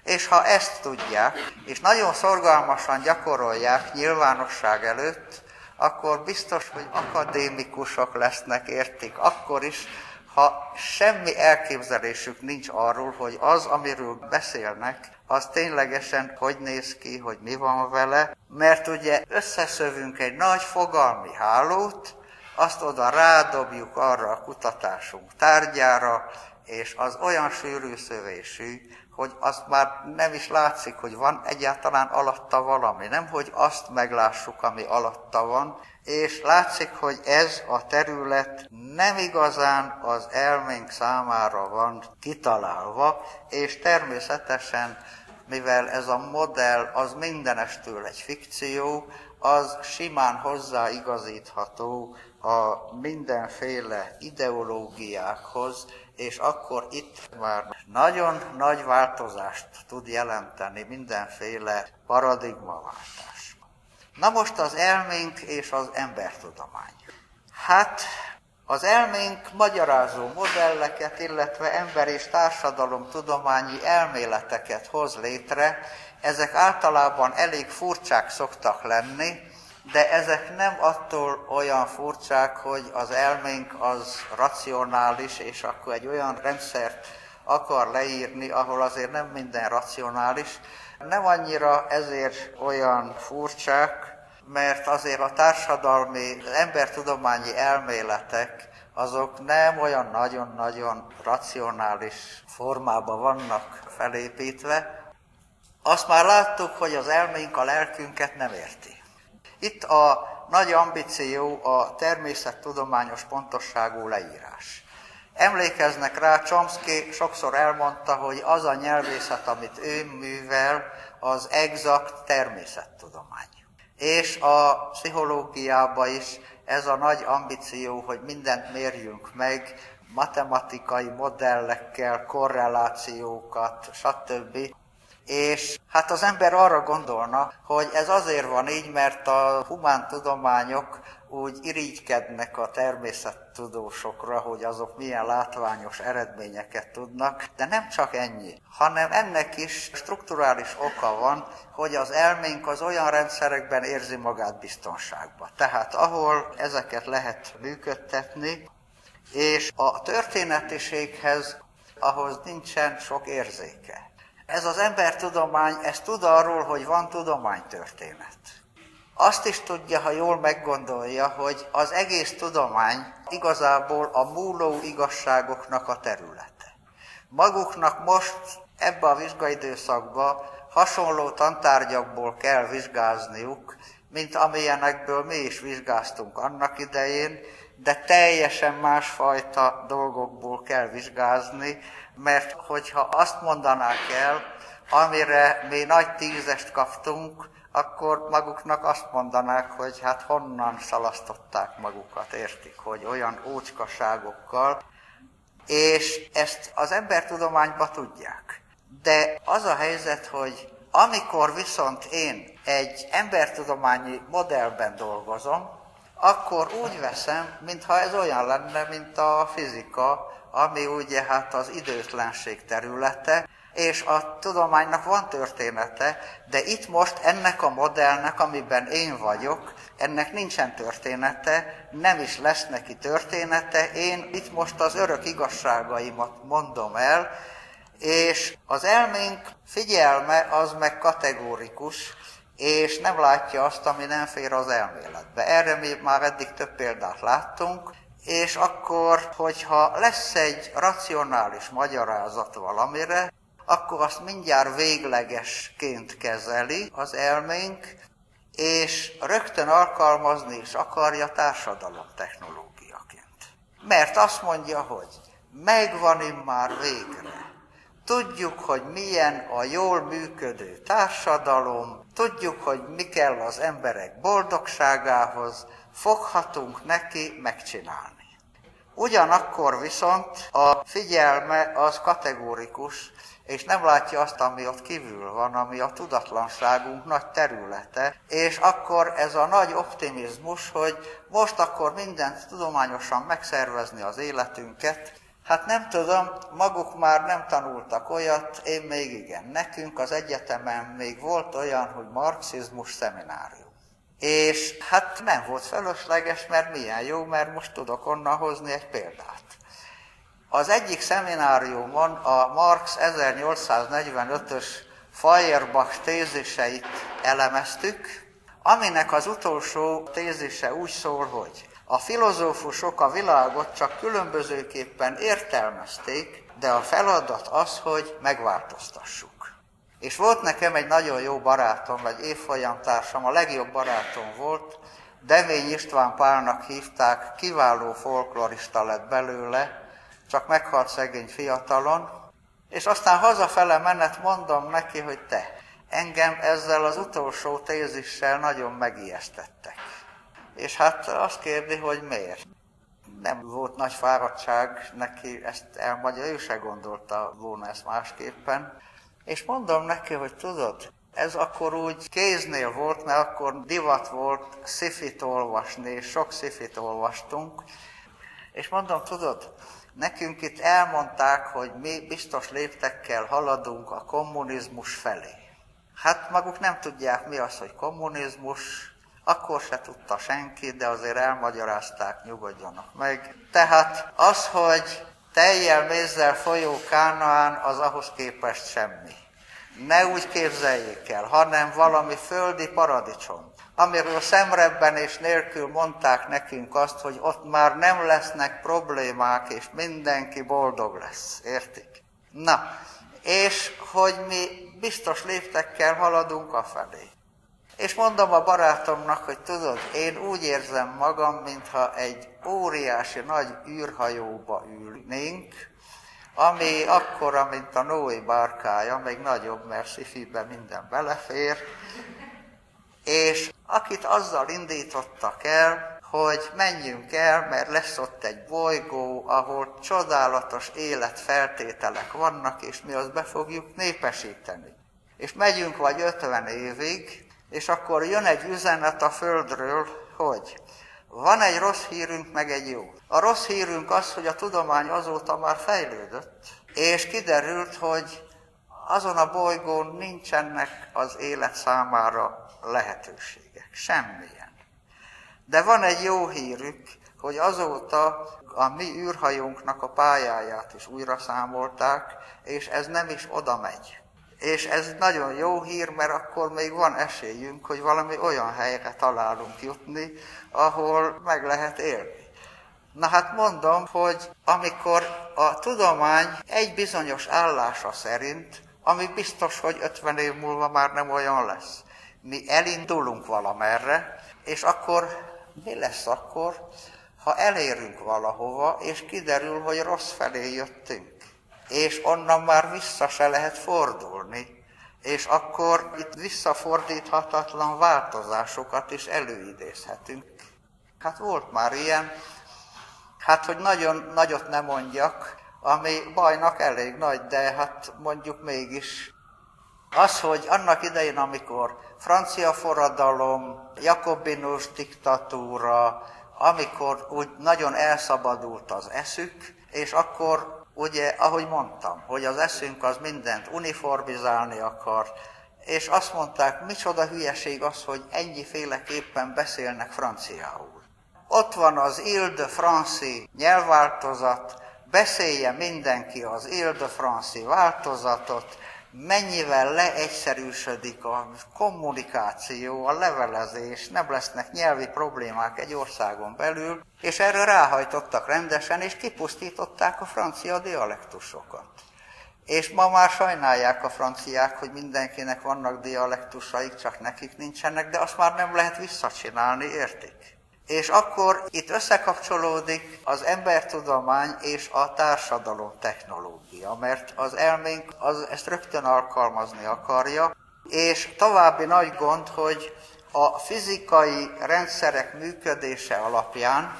És ha ezt tudják, és nagyon szorgalmasan gyakorolják nyilvánosság előtt, akkor biztos, hogy akadémikusok lesznek, értik, akkor is, ha semmi elképzelésük nincs arról, hogy az, amiről beszélnek, az ténylegesen hogy néz ki, hogy mi van vele, mert ugye összeszövünk egy nagy fogalmi hálót, azt oda rádobjuk arra a kutatásunk tárgyára, és az olyan sűrű szövésű, hogy azt már nem is látszik, hogy van egyáltalán alatta valami, nem hogy azt meglássuk, ami alatta van, és látszik, hogy ez a terület nem igazán az elménk számára van kitalálva, és természetesen, mivel ez a modell az mindenestől egy fikció, az simán hozzáigazítható a mindenféle ideológiákhoz, és akkor itt már nagyon nagy változást tud jelenteni mindenféle paradigmaváltás. Na most az elménk és az embertudomány. Hát az elménk magyarázó modelleket, illetve ember- és társadalomtudományi elméleteket hoz létre. Ezek általában elég furcsák szoktak lenni, de ezek nem attól olyan furcsák, hogy az elménk az racionális, és akkor egy olyan rendszert akar leírni, ahol azért nem minden racionális. Nem annyira ezért olyan furcsák, mert azért a társadalmi, embertudományi elméletek azok nem olyan nagyon-nagyon racionális formában vannak felépítve. Azt már láttuk, hogy az elménk a lelkünket nem érti. Itt a nagy ambíció a természettudományos pontosságú leírás. Emlékeznek rá, Chomsky sokszor elmondta, hogy az a nyelvészet, amit ő művel, az exakt természettudomány. És a pszichológiában is ez a nagy ambíció, hogy mindent mérjünk meg, matematikai modellekkel, korrelációkat, stb. És hát az ember arra gondolna, hogy ez azért van így, mert a humántudományok úgy irigykednek a természettudósokra, hogy azok milyen látványos eredményeket tudnak, de nem csak ennyi, hanem ennek is strukturális oka van, hogy az elménk az olyan rendszerekben érzi magát biztonságban. Tehát ahol ezeket lehet működtetni, és a történetiséghez ahhoz nincsen sok érzéke. Ez az embertudomány, ez tud arról, hogy van tudománytörténet. Azt is tudja, ha jól meggondolja, hogy az egész tudomány igazából a múló igazságoknak a területe. Maguknak most ebbe a vizsgaidőszakba hasonló tantárgyakból kell vizsgázniuk, mint amilyenekből mi is vizsgáztunk annak idején, de teljesen másfajta dolgokból kell vizsgázni, mert hogyha azt mondanák el, amire mi nagy 10-est kaptunk, akkor maguknak azt mondanák, hogy hát honnan szalasztották magukat, értik, hogy olyan ócskaságokkal, és ezt az embertudományban tudják. De az a helyzet, hogy amikor viszont én egy embertudományi modellben dolgozom, akkor úgy veszem, mintha ez olyan lenne, mint a fizika, ami ugye hát az időtlenség területe, és a tudománynak van története, de itt most ennek a modellnek, amiben én vagyok, ennek nincsen története, nem is lesz neki története, én itt most az örök igazságaimat mondom el, és az elménk figyelme az meg kategórikus, és nem látja azt, ami nem fér az elméletbe. Erre mi már eddig több példát láttunk, és akkor, hogyha lesz egy racionális magyarázat valamire, akkor azt mindjárt véglegesként kezeli az elménk, és rögtön alkalmazni is akarja társadalomtechnológiaként. Mert azt mondja, hogy megvan immár végre. Tudjuk, hogy milyen a jól működő társadalom, tudjuk, hogy mi kell az emberek boldogságához, foghatunk neki megcsinálni. Ugyanakkor viszont a figyelme az kategórikus, és nem látja azt, ami ott kívül van, ami a tudatlanságunk nagy területe, és akkor ez a nagy optimizmus, hogy most akkor mindent tudományosan megszervezni az életünket, hát nem tudom, maguk már nem tanultak olyat, én még igen. Nekünk az egyetemen még volt olyan, hogy marxizmus szeminárium. És hát nem volt felesleges, mert milyen jó, mert most tudok onnan hozni egy példát. Az egyik szemináriumon a Marx 1845-ös Feuerbach téziseit elemeztük, aminek az utolsó tézise úgy szól, hogy A filozófusok a világot csak különbözőképpen értelmezték, de a feladat az, hogy megváltoztassuk. És volt nekem egy nagyon jó barátom, egy évfolyamtársam, a legjobb barátom volt, Demény István Pálnak hívták, kiváló folklorista lett belőle, csak meghalt szegény fiatalon, és aztán hazafele menet mondom neki, hogy te, engem ezzel az utolsó tézissel nagyon megijesztettek. És hát azt kérdi, hogy miért. Nem volt nagy fáradtság neki ezt elmagyarázni, ő se gondolta volna ezt másképpen. És mondom neki, hogy tudod, ez akkor úgy kéznél volt, mert akkor divat volt szifit olvasni, és sok szifit olvastunk. És mondom, tudod, nekünk itt elmondták, hogy mi biztos léptekkel haladunk a kommunizmus felé. Hát maguk nem tudják, mi az, hogy kommunizmus, akkor se tudta senki, de azért elmagyarázták, nyugodjanak meg. Tehát az, hogy tejjel, mézzel folyó Kánaán, az ahhoz képest semmi. Ne úgy képzeljék el, hanem valami földi paradicsom, amiről szemrebbenés nélkül mondták nekünk azt, hogy ott már nem lesznek problémák, és mindenki boldog lesz. Értik? Na, és hogy mi biztos léptekkel haladunk afelé. És mondom a barátomnak, hogy tudod, én úgy érzem magam, mintha egy óriási nagy űrhajóba ülnénk, ami akkora, mint a Noé bárkája, még nagyobb, mert szifibe minden belefér, és akit azzal indítottak el, hogy menjünk el, mert lesz ott egy bolygó, ahol csodálatos életfeltételek vannak, és mi azt be fogjuk népesíteni. És megyünk vagy 50 évig, és akkor jön egy üzenet a Földről, hogy van egy rossz hírünk, meg egy jó. A rossz hírünk az, hogy a tudomány azóta már fejlődött, és kiderült, hogy azon a bolygón nincsenek az élet számára lehetőségek, semmilyen. De van egy jó hírük, hogy azóta a mi űrhajónknak a pályáját is újra számolták, és ez nem is oda megy. És ez nagyon jó hír, mert akkor még van esélyünk, hogy valami olyan helyre találunk jutni, ahol meg lehet élni. Na hát mondom, hogy amikor a tudomány egy bizonyos állása szerint, ami biztos, hogy 50 év múlva már nem olyan lesz, mi elindulunk valamerre, és akkor mi lesz akkor, ha elérünk valahova, és kiderül, hogy rossz felé jöttünk. És onnan már vissza se lehet fordulni, és akkor itt visszafordíthatatlan változásokat is előidézhetünk. Hát volt már ilyen, hát hogy nagyon nagyot nem mondjak, ami bajnak elég nagy, de hát mondjuk mégis. Az, hogy annak idején, amikor francia forradalom, jakobinus diktatúra, amikor úgy nagyon elszabadult az eszük, és akkor ugye, ahogy mondtam, hogy az eszünk az mindent uniformizálni akar, és azt mondták, micsoda hülyeség az, hogy ennyiféleképpen beszélnek franciául. Ott van az Ile-de-France nyelvváltozat, beszélje mindenki az Ile-de-France változatot, mennyivel leegyszerűsödik a kommunikáció, a levelezés, nem lesznek nyelvi problémák egy országon belül, és erre ráhajtottak rendesen, és kipusztították a francia dialektusokat. És ma már sajnálják a franciák, hogy mindenkinek vannak dialektusaik, csak nekik nincsenek, de azt már nem lehet visszacsinálni, értik? És akkor itt összekapcsolódik az embertudomány és a társadalom technológia, mert az elménk ezt rögtön alkalmazni akarja, és további nagy gond, hogy a fizikai rendszerek működése alapján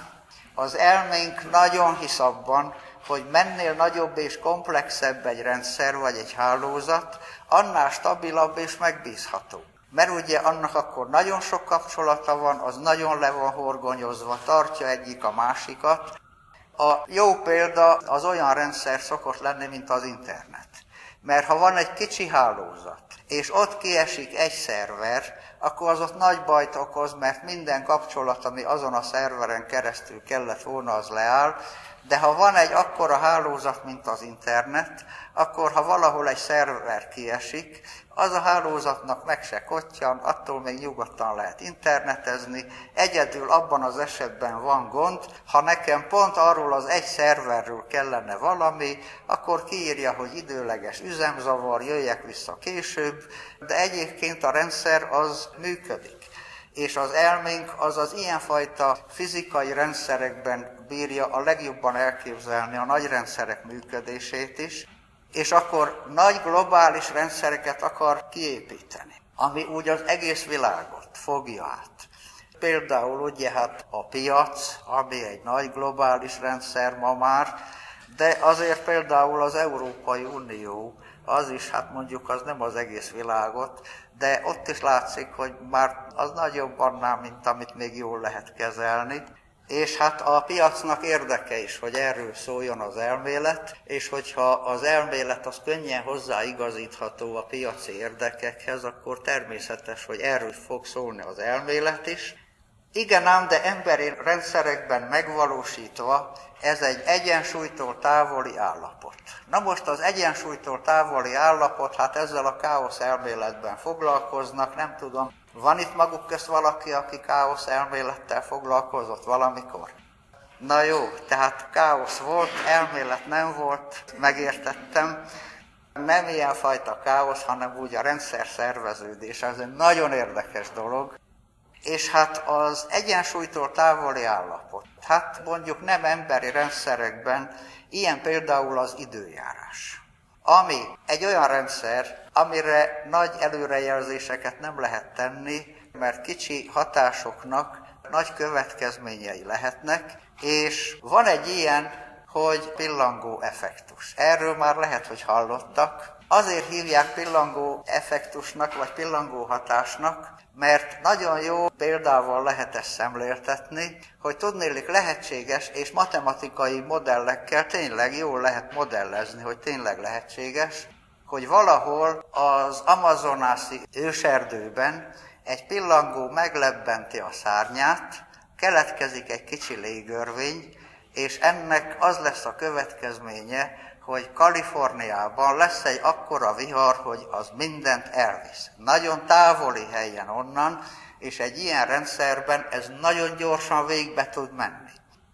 az elménk nagyon hisz abban, hogy mennél nagyobb és komplexebb egy rendszer vagy egy hálózat, annál stabilabb és megbízható. Mert ugye annak akkor nagyon sok kapcsolata van, az nagyon le van horgonyozva, tartja egyik a másikat. A jó példa az olyan rendszer szokott lenni, mint az internet. Mert ha van egy kicsi hálózat, és ott kiesik egy szerver, akkor az ott nagy bajt okoz, mert minden kapcsolat, ami azon a szerveren keresztül kellett volna, az leáll, De ha van egy akkora hálózat, mint az internet, akkor ha valahol egy szerver kiesik, az a hálózatnak meg se kottyan, attól még nyugodtan lehet internetezni. Egyedül abban az esetben van gond, ha nekem pont arról az egy szerverről kellene valami, akkor kiírja, hogy időleges üzemzavar, jöjjek vissza később, de egyébként a rendszer az működik. És az elménk az ilyenfajta fizikai rendszerekben bírja a legjobban elképzelni a nagy rendszerek működését is, és akkor nagy globális rendszereket akar kiépíteni, ami úgy az egész világot fogja át. Például ugye hát a piac, ami egy nagy globális rendszer ma már, de azért például az Európai Unió, az is, hát mondjuk az nem az egész világot, de ott is látszik, hogy már az nagyobb annál, mint amit még jól lehet kezelni. És hát a piacnak érdeke is, hogy erről szóljon az elmélet, és hogyha az elmélet az könnyen hozzáigazítható a piaci érdekekhez, akkor természetes, hogy erről fog szólni az elmélet is. Igen ám, de emberi rendszerekben megvalósítva ez egy egyensúlytól távoli állapot. Na most az egyensúlytól távoli állapot, hát ezzel a káosz elméletben foglalkoznak, nem tudom, van itt maguk közt valaki, aki káosz elmélettel foglalkozott valamikor? Na jó, tehát káosz volt, elmélet nem volt, megértettem. Nem ilyenfajta káosz, hanem úgy a rendszer szerveződés, ez egy nagyon érdekes dolog. És hát az egyensúlytól távoli állapot, hát mondjuk nem emberi rendszerekben, ilyen például az időjárás, ami egy olyan rendszer, amire nagy előrejelzéseket nem lehet tenni, mert kicsi hatásoknak nagy következményei lehetnek, és van egy ilyen, hogy pillangó effektus. Erről már lehet, hogy hallottak. Azért hívják pillangó effektusnak, vagy pillangó hatásnak, mert nagyon jó példával lehet ezt szemléltetni, hogy tudnélik lehetséges, és matematikai modellekkel tényleg jól lehet modellezni, hogy tényleg lehetséges, hogy valahol az amazonászi őserdőben egy pillangó meglebbenti a szárnyát, keletkezik egy kicsi légörvény, és ennek az lesz a következménye, hogy Kaliforniában lesz egy akkora vihar, hogy az mindent elvisz. Nagyon távoli helyen onnan, és egy ilyen rendszerben ez nagyon gyorsan végbe tud menni.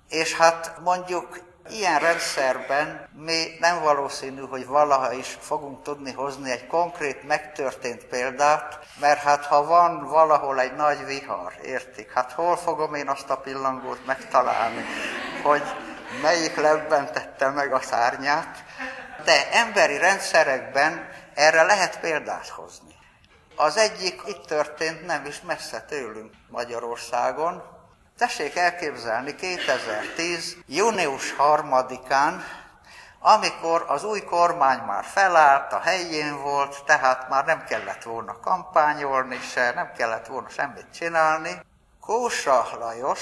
És hát mondjuk ilyen rendszerben mi nem valószínű, hogy valaha is fogunk tudni hozni egy konkrét megtörtént példát, mert hát ha van valahol egy nagy vihar, értik, hát hol fogom én azt a pillangót megtalálni, hogy melyik lebbentette meg a szárnyát, de emberi rendszerekben erre lehet példát hozni. Az egyik itt történt nem is messze tőlünk Magyarországon. Tessék elképzelni 2010. június 3-án, amikor az új kormány már felállt, a helyén volt, tehát már nem kellett volna kampányolni se, nem kellett volna semmit csinálni. Kósa Lajos,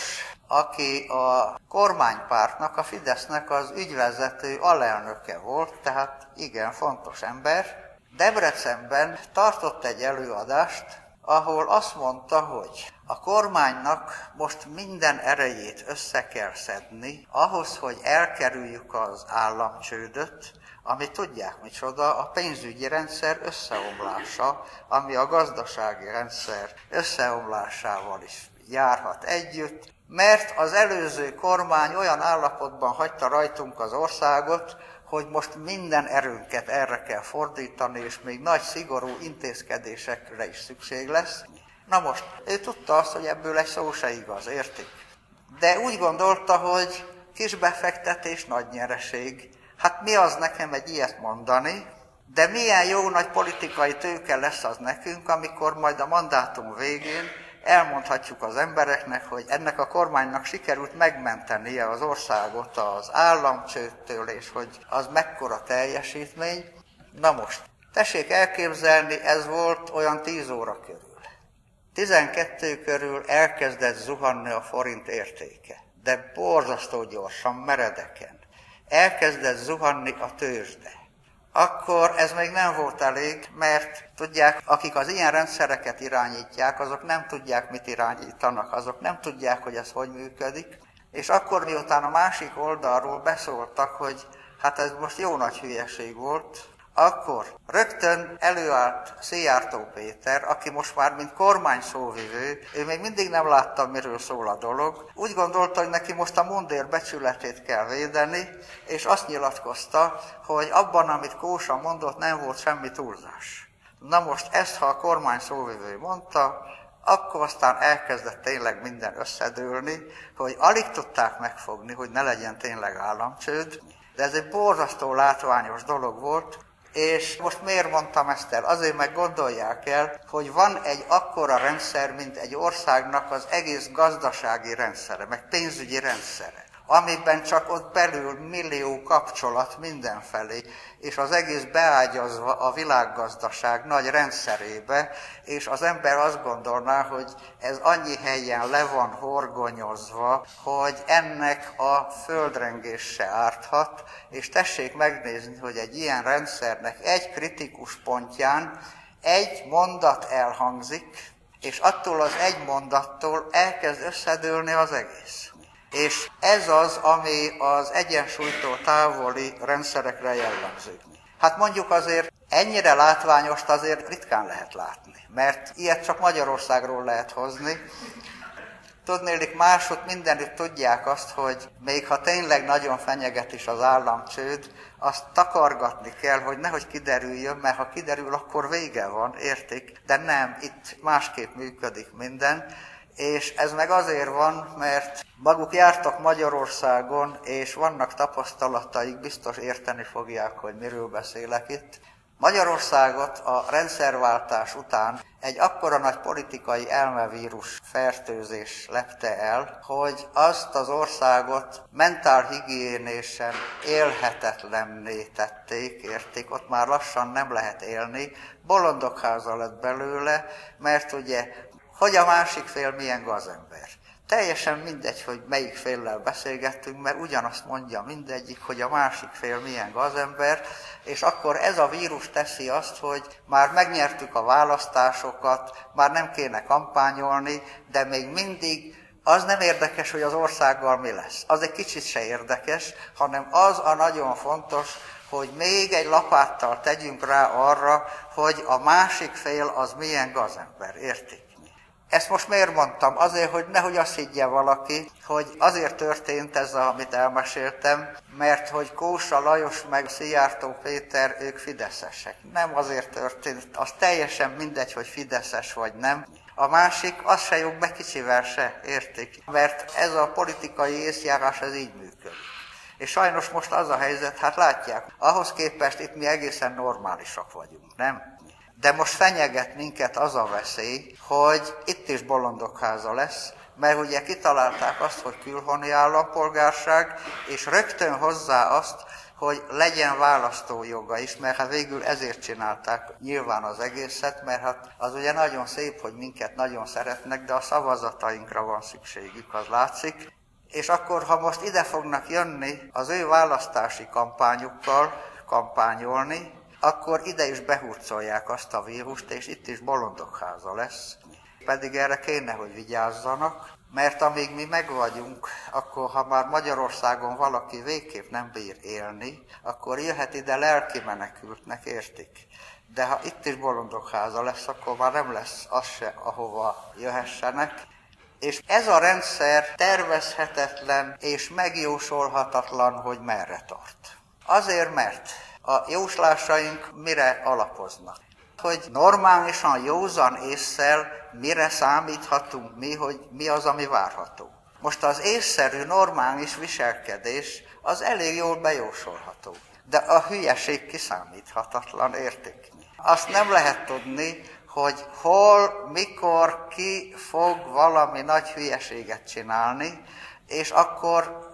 aki a kormánypártnak, a Fidesznek az ügyvezető alelnöke volt, tehát igen fontos ember, Debrecenben tartott egy előadást, ahol azt mondta, hogy a kormánynak most minden erejét össze kell szedni, ahhoz, hogy elkerüljük az államcsődöt, ami tudják micsoda, a pénzügyi rendszer összeomlása, ami a gazdasági rendszer összeomlásával is járhat együtt, mert az előző kormány olyan állapotban hagyta rajtunk az országot, hogy most minden erőnket erre kell fordítani, és még nagy szigorú intézkedésekre is szükség lesz. Na most, ő tudta azt, hogy ebből egy szó se igaz, értik? De úgy gondolta, hogy kis befektetés, nagy nyereség. Hát mi az nekem egy ilyet mondani, de milyen jó nagy politikai tőke lesz az nekünk, amikor majd a mandátum végén elmondhatjuk az embereknek, hogy ennek a kormánynak sikerült megmentenie az országot az államcsődtől, és hogy az mekkora teljesítmény. Na most, tessék elképzelni, ez volt olyan 10 óra körül. 12 körül elkezdett zuhanni a forint értéke, de borzasztó gyorsan, meredeken. Elkezdett zuhanni a tőzsde. Akkor ez még nem volt elég, mert tudják, akik az ilyen rendszereket irányítják, azok nem tudják, mit irányítanak, azok nem tudják, hogy ez hogy működik. És akkor, miután a másik oldalról beszóltak, hogy hát ez most jó nagy hülyeség volt, akkor rögtön előállt Szijjártó Péter, aki most már mint kormányszóvivő, ő még mindig nem látta, miről szól a dolog. Úgy gondolta, hogy neki most a mundér becsületét kell védeni, és azt nyilatkozta, hogy abban, amit Kósa mondott, nem volt semmi túlzás. Na most ezt, ha a kormányszóvivő mondta, akkor aztán elkezdett tényleg minden összedőlni, hogy alig tudták megfogni, hogy ne legyen tényleg államcsőd, de ez egy borzasztó látványos dolog volt, és most miért mondtam ezt el? Azért meg gondolják el, hogy van egy akkora rendszer, mint egy országnak az egész gazdasági rendszere, meg pénzügyi rendszere, amiben csak ott belül millió kapcsolat mindenfelé, és az egész beágyazva a világgazdaság nagy rendszerébe, és az ember azt gondolná, hogy ez annyi helyen le van horgonyozva, hogy ennek a földrengés se árthat, és tessék megnézni, hogy egy ilyen rendszernek egy kritikus pontján egy mondat elhangzik, és attól az egy mondattól elkezd összedőlni az egész. És ez az, ami az egyensúlytól távoli rendszerekre jellemző. Hát mondjuk azért ennyire látványost azért ritkán lehet látni, mert ilyet csak Magyarországról lehet hozni. Tudnélik, máshogy mindenütt tudják azt, hogy még ha tényleg nagyon fenyeget is az államcsőd, azt takargatni kell, hogy nehogy kiderüljön, mert ha kiderül, akkor vége van, értik? De nem, itt másképp működik minden. És ez meg azért van, mert maguk jártak Magyarországon, és vannak tapasztalataik, biztos érteni fogják, hogy miről beszélek itt. Magyarországot a rendszerváltás után egy akkora nagy politikai elmevírus fertőzés lepte el, hogy azt az országot mentálhigiénésen élhetetlenné tették, érték, ott már lassan nem lehet élni, bolondokháza lett belőle, mert ugye hogy a másik fél milyen gazember. Teljesen mindegy, hogy melyik féllel beszélgettünk, mert ugyanazt mondja mindegyik, hogy a másik fél milyen gazember, és akkor ez a vírus teszi azt, hogy már megnyertük a választásokat, már nem kéne kampányolni, de még mindig az nem érdekes, hogy az országgal mi lesz. Az egy kicsit se érdekes, hanem az a nagyon fontos, hogy még egy lapáttal tegyünk rá arra, hogy a másik fél az milyen gazember, értik? Ezt most miért mondtam? Azért, hogy nehogy azt higgye valaki, hogy azért történt ez, amit elmeséltem, mert hogy Kósa Lajos meg Szijjártó Péter, ők fideszesek. Nem azért történt, az teljesen mindegy, hogy fideszes vagy nem. A másik, az se jog be kicsivel se, értik? Mert ez a politikai észjárás, ez így működik. És sajnos most az a helyzet, hát látják, ahhoz képest itt mi egészen normálisak vagyunk, nem? De most fenyeget minket az a veszély, hogy itt is bolondokháza lesz, mert ugye kitalálták azt, hogy külhoni állampolgárság, és rögtön hozzá azt, hogy legyen választójoga is, mert hát végül ezért csinálták nyilván az egészet, mert hát az ugye nagyon szép, hogy minket nagyon szeretnek, de a szavazatainkra van szükségük, az látszik. És akkor, ha most ide fognak jönni az ő választási kampányukkal kampányolni, akkor ide is behurcolják azt a vírust, és itt is bolondokháza lesz. Pedig erre kéne, hogy vigyázzanak, mert amíg mi megvagyunk, akkor ha már Magyarországon valaki végképp nem bír élni, akkor jöhet ide lelki menekültnek, értik? De ha itt is bolondokháza lesz, akkor már nem lesz az se, ahova jöhessenek. És ez a rendszer tervezhetetlen és megjósolhatatlan, hogy merre tart. Azért, mert a jóslásaink mire alapoznak? Hogy normálisan, józan ésszel mire számíthatunk mi, hogy mi az, ami várható. Most az észszerű, normális viselkedés az elég jól bejósolható. De a hülyeség kiszámíthatatlan, érték. Azt nem lehet tudni, hogy hol, mikor, ki fog valami nagy hülyeséget csinálni, és akkor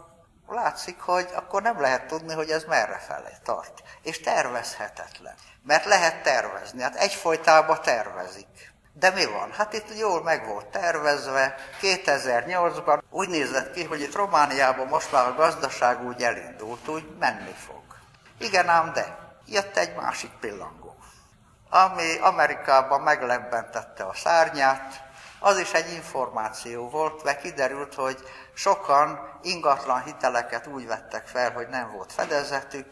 látszik, hogy akkor nem lehet tudni, hogy ez merre felé tart. És tervezhetetlen. Mert lehet tervezni. Hát egyfolytában tervezik. De mi van? Hát itt jól meg volt tervezve. 2008-ban úgy nézett ki, hogy itt Romániában most már a gazdaság úgy elindult, úgy menni fog. Igen ám, de jött egy másik pillangó, ami Amerikában meglebbentette a szárnyát, Az is egy információ volt, mert kiderült, hogy sokan ingatlan hiteleket úgy vettek fel, hogy nem volt fedezetük,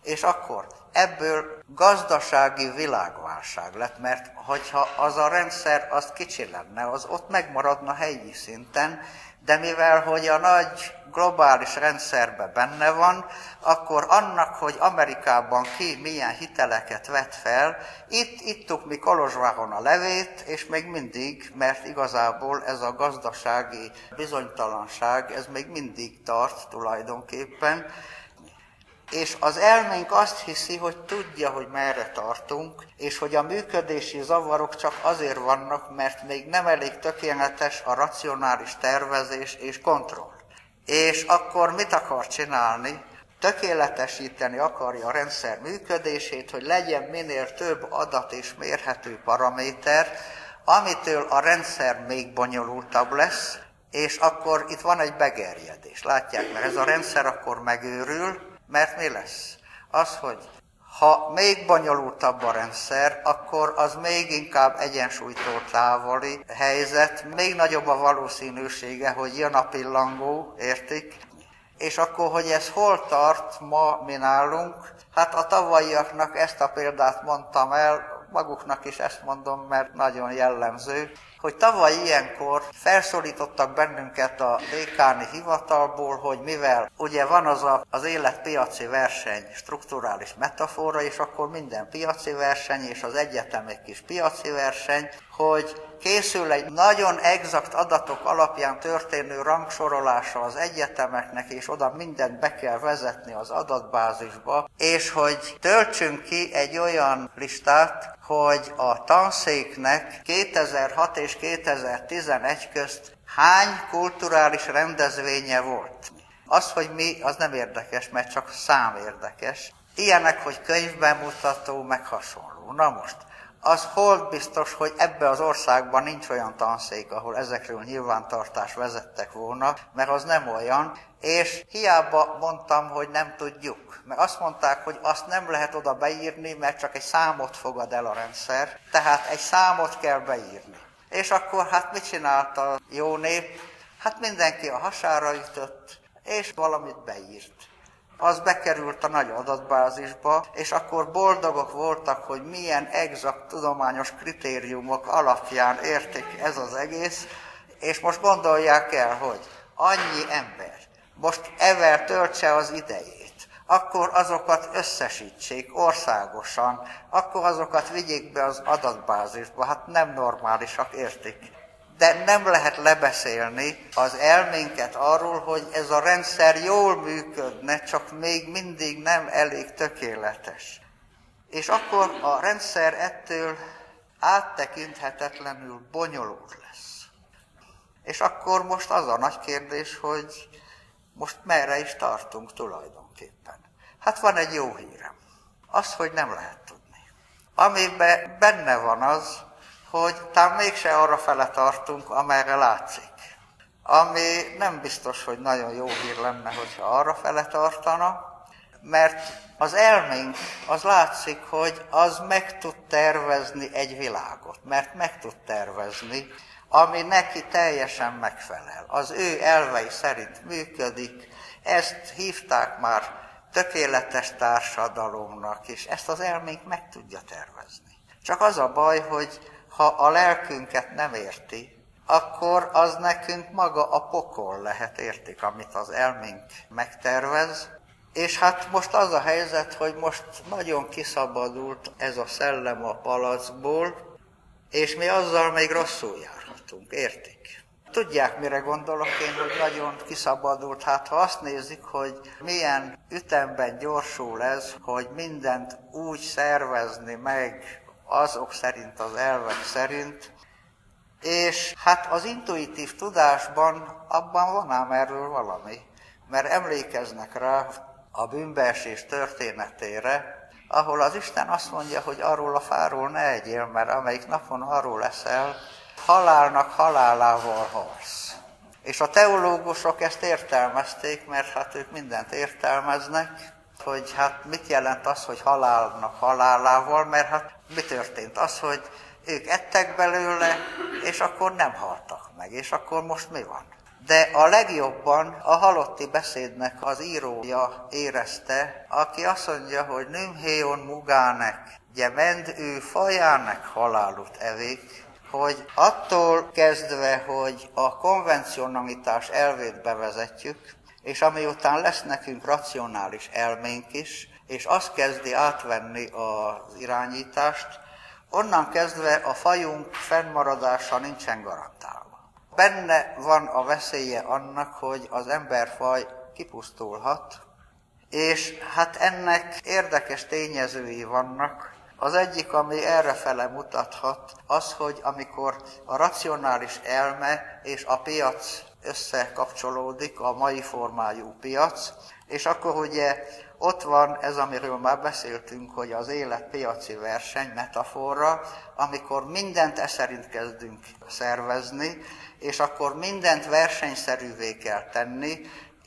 és akkor ebből gazdasági világválság lett, mert hogyha az a rendszer az kicsi lenne, az ott megmaradna helyi szinten, de mivel hogy a nagy globális rendszerben benne van, akkor annak, hogy Amerikában ki milyen hiteleket vett fel, itt ittuk mi Kolozsváron a levét, és még mindig, mert igazából ez a gazdasági bizonytalanság, ez még mindig tart tulajdonképpen, és az elménk azt hiszi, hogy tudja, hogy merre tartunk, és hogy a működési zavarok csak azért vannak, mert még nem elég tökéletes a racionális tervezés és kontroll. És akkor mit akar csinálni? Tökéletesíteni akarja a rendszer működését, hogy legyen minél több adat és mérhető paraméter, amitől a rendszer még bonyolultabb lesz, és akkor itt van egy begerjedés. Látják, mert ez a rendszer akkor megőrül, mert mi lesz? Az, hogy ha még bonyolultabb a rendszer, akkor az még inkább egyensúlytól távoli helyzet, még nagyobb a valószínűsége, hogy jön a pillangó, értik? És akkor, hogy ez hol tart ma mi nálunk, hát a tavalyiaknak ezt a példát mondtam el, maguknak is ezt mondom, mert nagyon jellemző, hogy tavaly ilyenkor felszólítottak bennünket a dékáni hivatalból, hogy mivel ugye van az életpiaci verseny strukturális metafora, és akkor minden piaci verseny, és az egyetemek is piaci verseny, hogy készül egy nagyon exakt adatok alapján történő rangsorolása az egyetemeknek, és oda mindent be kell vezetni az adatbázisba, és hogy töltsünk ki egy olyan listát, hogy a tanszéknek 2006 és 2011 közt hány kulturális rendezvénye volt. Az, hogy mi, az nem érdekes, mert csak szám érdekes. Ilyenek, hogy könyvbemutató, meg hasonló. Na most, az hol biztos, hogy ebbe az országban nincs olyan tanszék, ahol ezekről nyilvántartást vezettek volna, mert az nem olyan, és hiába mondtam, hogy nem tudjuk. Mert azt mondták, hogy azt nem lehet oda beírni, mert csak egy számot fogad el a rendszer, tehát egy számot kell beírni. És akkor hát mit csinált a jó nép? Hát mindenki a hasára ütött, és valamit beírt. Az bekerült a nagy adatbázisba, és akkor boldogok voltak, hogy milyen exakt tudományos kritériumok alapján értik ez az egész, és most gondolják el, hogy annyi ember most ezzel töltse az idejét, akkor azokat összesítsék országosan, akkor azokat vigyék be az adatbázisba, hát nem normálisak, értik. De nem lehet lebeszélni az elménket arról, hogy ez a rendszer jól működne, csak még mindig nem elég tökéletes. És akkor a rendszer ettől áttekinthetetlenül bonyolult lesz. És akkor most az a nagy kérdés, hogy most merre is tartunk tulajdonképpen. Hát van egy jó hírem. Az, hogy nem lehet tudni. Amiben benne van az, hogy talán mégse arra fele tartunk, amerre látszik. Ami nem biztos, hogy nagyon jó hír lenne, hogyha arra fele tartana, mert az elménk az látszik, hogy az meg tud tervezni egy világot, mert meg tud tervezni, ami neki teljesen megfelel. Az ő elvei szerint működik, ezt hívták már tökéletes társadalomnak, és ezt az elménk meg tudja tervezni. Csak az a baj, hogy ha a lelkünket nem érti, akkor az nekünk maga a pokol lehet, értik, amit az elménk megtervez. És hát most az a helyzet, hogy most nagyon kiszabadult ez a szellem a palackból, és mi azzal még rosszul járhatunk, értik? Tudják, mire gondolok én, hogy nagyon kiszabadult? Hát ha azt nézik, hogy milyen ütemben gyorsul ez, hogy mindent úgy szervezni meg azok szerint, az elvek szerint, és hát az intuitív tudásban abban van ám erről valami, mert emlékeznek rá a bűnbeesés történetére, ahol az Isten azt mondja, hogy arról a fáról ne egyél, mert amelyik napon arról leszel, halálnak halálával halsz. És a teológusok ezt értelmezték, mert hát ők mindent értelmeznek, hogy hát mit jelent az, hogy halálnak halálával, mert hát mi történt? Az, hogy ők ettek belőle, és akkor nem haltak meg, és akkor most mi van? De a legjobban a halotti beszédnek az írója érezte, aki azt mondja, hogy nümhéon mugánek, gyemend ő fajánek halálut evék, hogy attól kezdve, hogy a konvencionalitás elvét bevezetjük, és amiután lesz nekünk racionális elménk is, és az kezdi átvenni az irányítást, onnan kezdve a fajunk fennmaradása nincsen garantálva. Benne van a veszélye annak, hogy az emberfaj kipusztulhat, és hát ennek érdekes tényezői vannak. Az egyik, ami errefele mutathat, az, hogy amikor a racionális elme és a piac összekapcsolódik, a mai formájú piac, és akkor ugye ott van ez, amiről már beszéltünk, hogy az élet piaci verseny metafora, amikor mindent e szerint kezdünk szervezni, és akkor mindent versenyszerűvé kell tenni,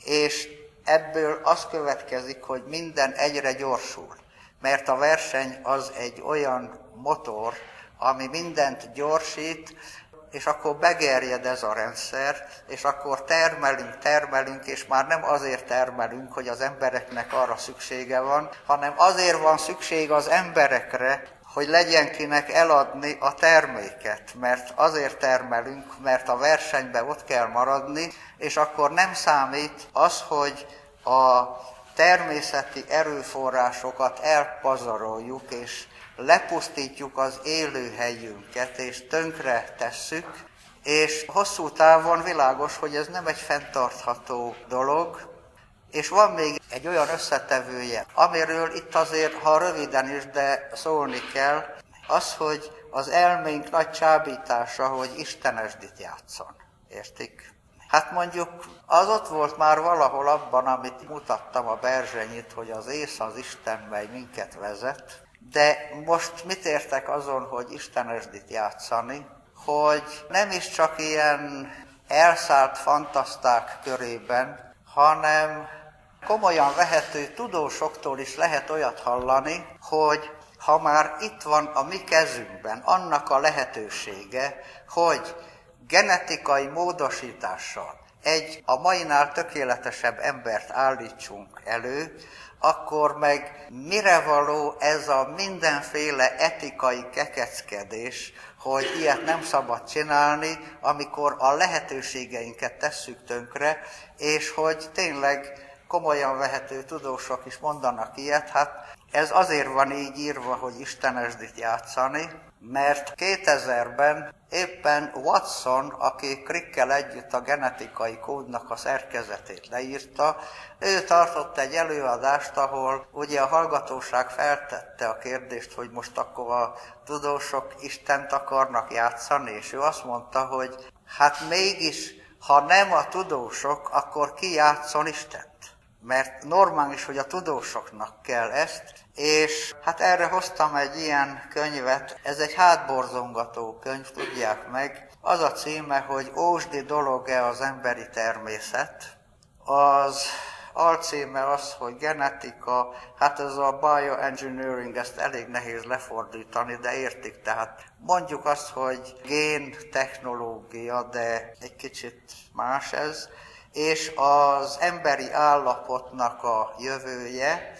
és ebből az következik, hogy minden egyre gyorsul. Mert a verseny az egy olyan motor, ami mindent gyorsít, és akkor begerjed ez a rendszer, és akkor termelünk, és már nem azért termelünk, hogy az embereknek arra szüksége van, hanem azért van szükség az emberekre, hogy legyen kinek eladni a terméket, mert azért termelünk, mert a versenyben ott kell maradni, és akkor nem számít az, hogy a természeti erőforrásokat elpazaroljuk, és lepusztítjuk az élőhelyünket, és tönkre tesszük, és hosszú távon világos, hogy ez nem egy fenntartható dolog, és van még egy olyan összetevője, amiről itt azért, ha röviden is, de szólni kell, az, hogy az elménk nagy csábítása, hogy istenesdit játszon. Értik? Hát mondjuk az ott volt már valahol abban, amit mutattam a Berzsenyit, hogy az ész az Isten, mely minket vezet, de most mit értek azon, hogy istenesdit játszani, hogy nem is csak ilyen elszállt fantaszták körében, hanem komolyan vehető tudósoktól is lehet olyat hallani, hogy ha már itt van a mi kezünkben annak a lehetősége, hogy genetikai módosítással egy a mainál tökéletesebb embert állítsunk elő, akkor meg mire való ez a mindenféle etikai kekeckedés, hogy ilyet nem szabad csinálni, amikor a lehetőségeinket tesszük tönkre, és hogy tényleg komolyan vehető tudósok is mondanak ilyet, hát ez azért van így írva, hogy istenesdit játszani, mert 2000-ben éppen Watson, aki Crickkel együtt a genetikai kódnak a szerkezetét leírta, ő tartott egy előadást, ahol ugye a hallgatóság feltette a kérdést, hogy most akkor a tudósok Istent akarnak játszani, és ő azt mondta, hogy hát mégis, ha nem a tudósok, akkor ki játszon Istent? Mert normális, hogy a tudósoknak kell ezt, és hát erre hoztam egy ilyen könyvet, ez egy hátborzongató könyv, tudják meg. Az a címe, hogy Ósdi dolog-e az emberi természet. Az alcíme az, hogy genetika, hát ez a bioengineering, ezt elég nehéz lefordítani, de értik, tehát mondjuk azt, hogy géntechnológia, de egy kicsit más ez, és az emberi állapotnak a jövője.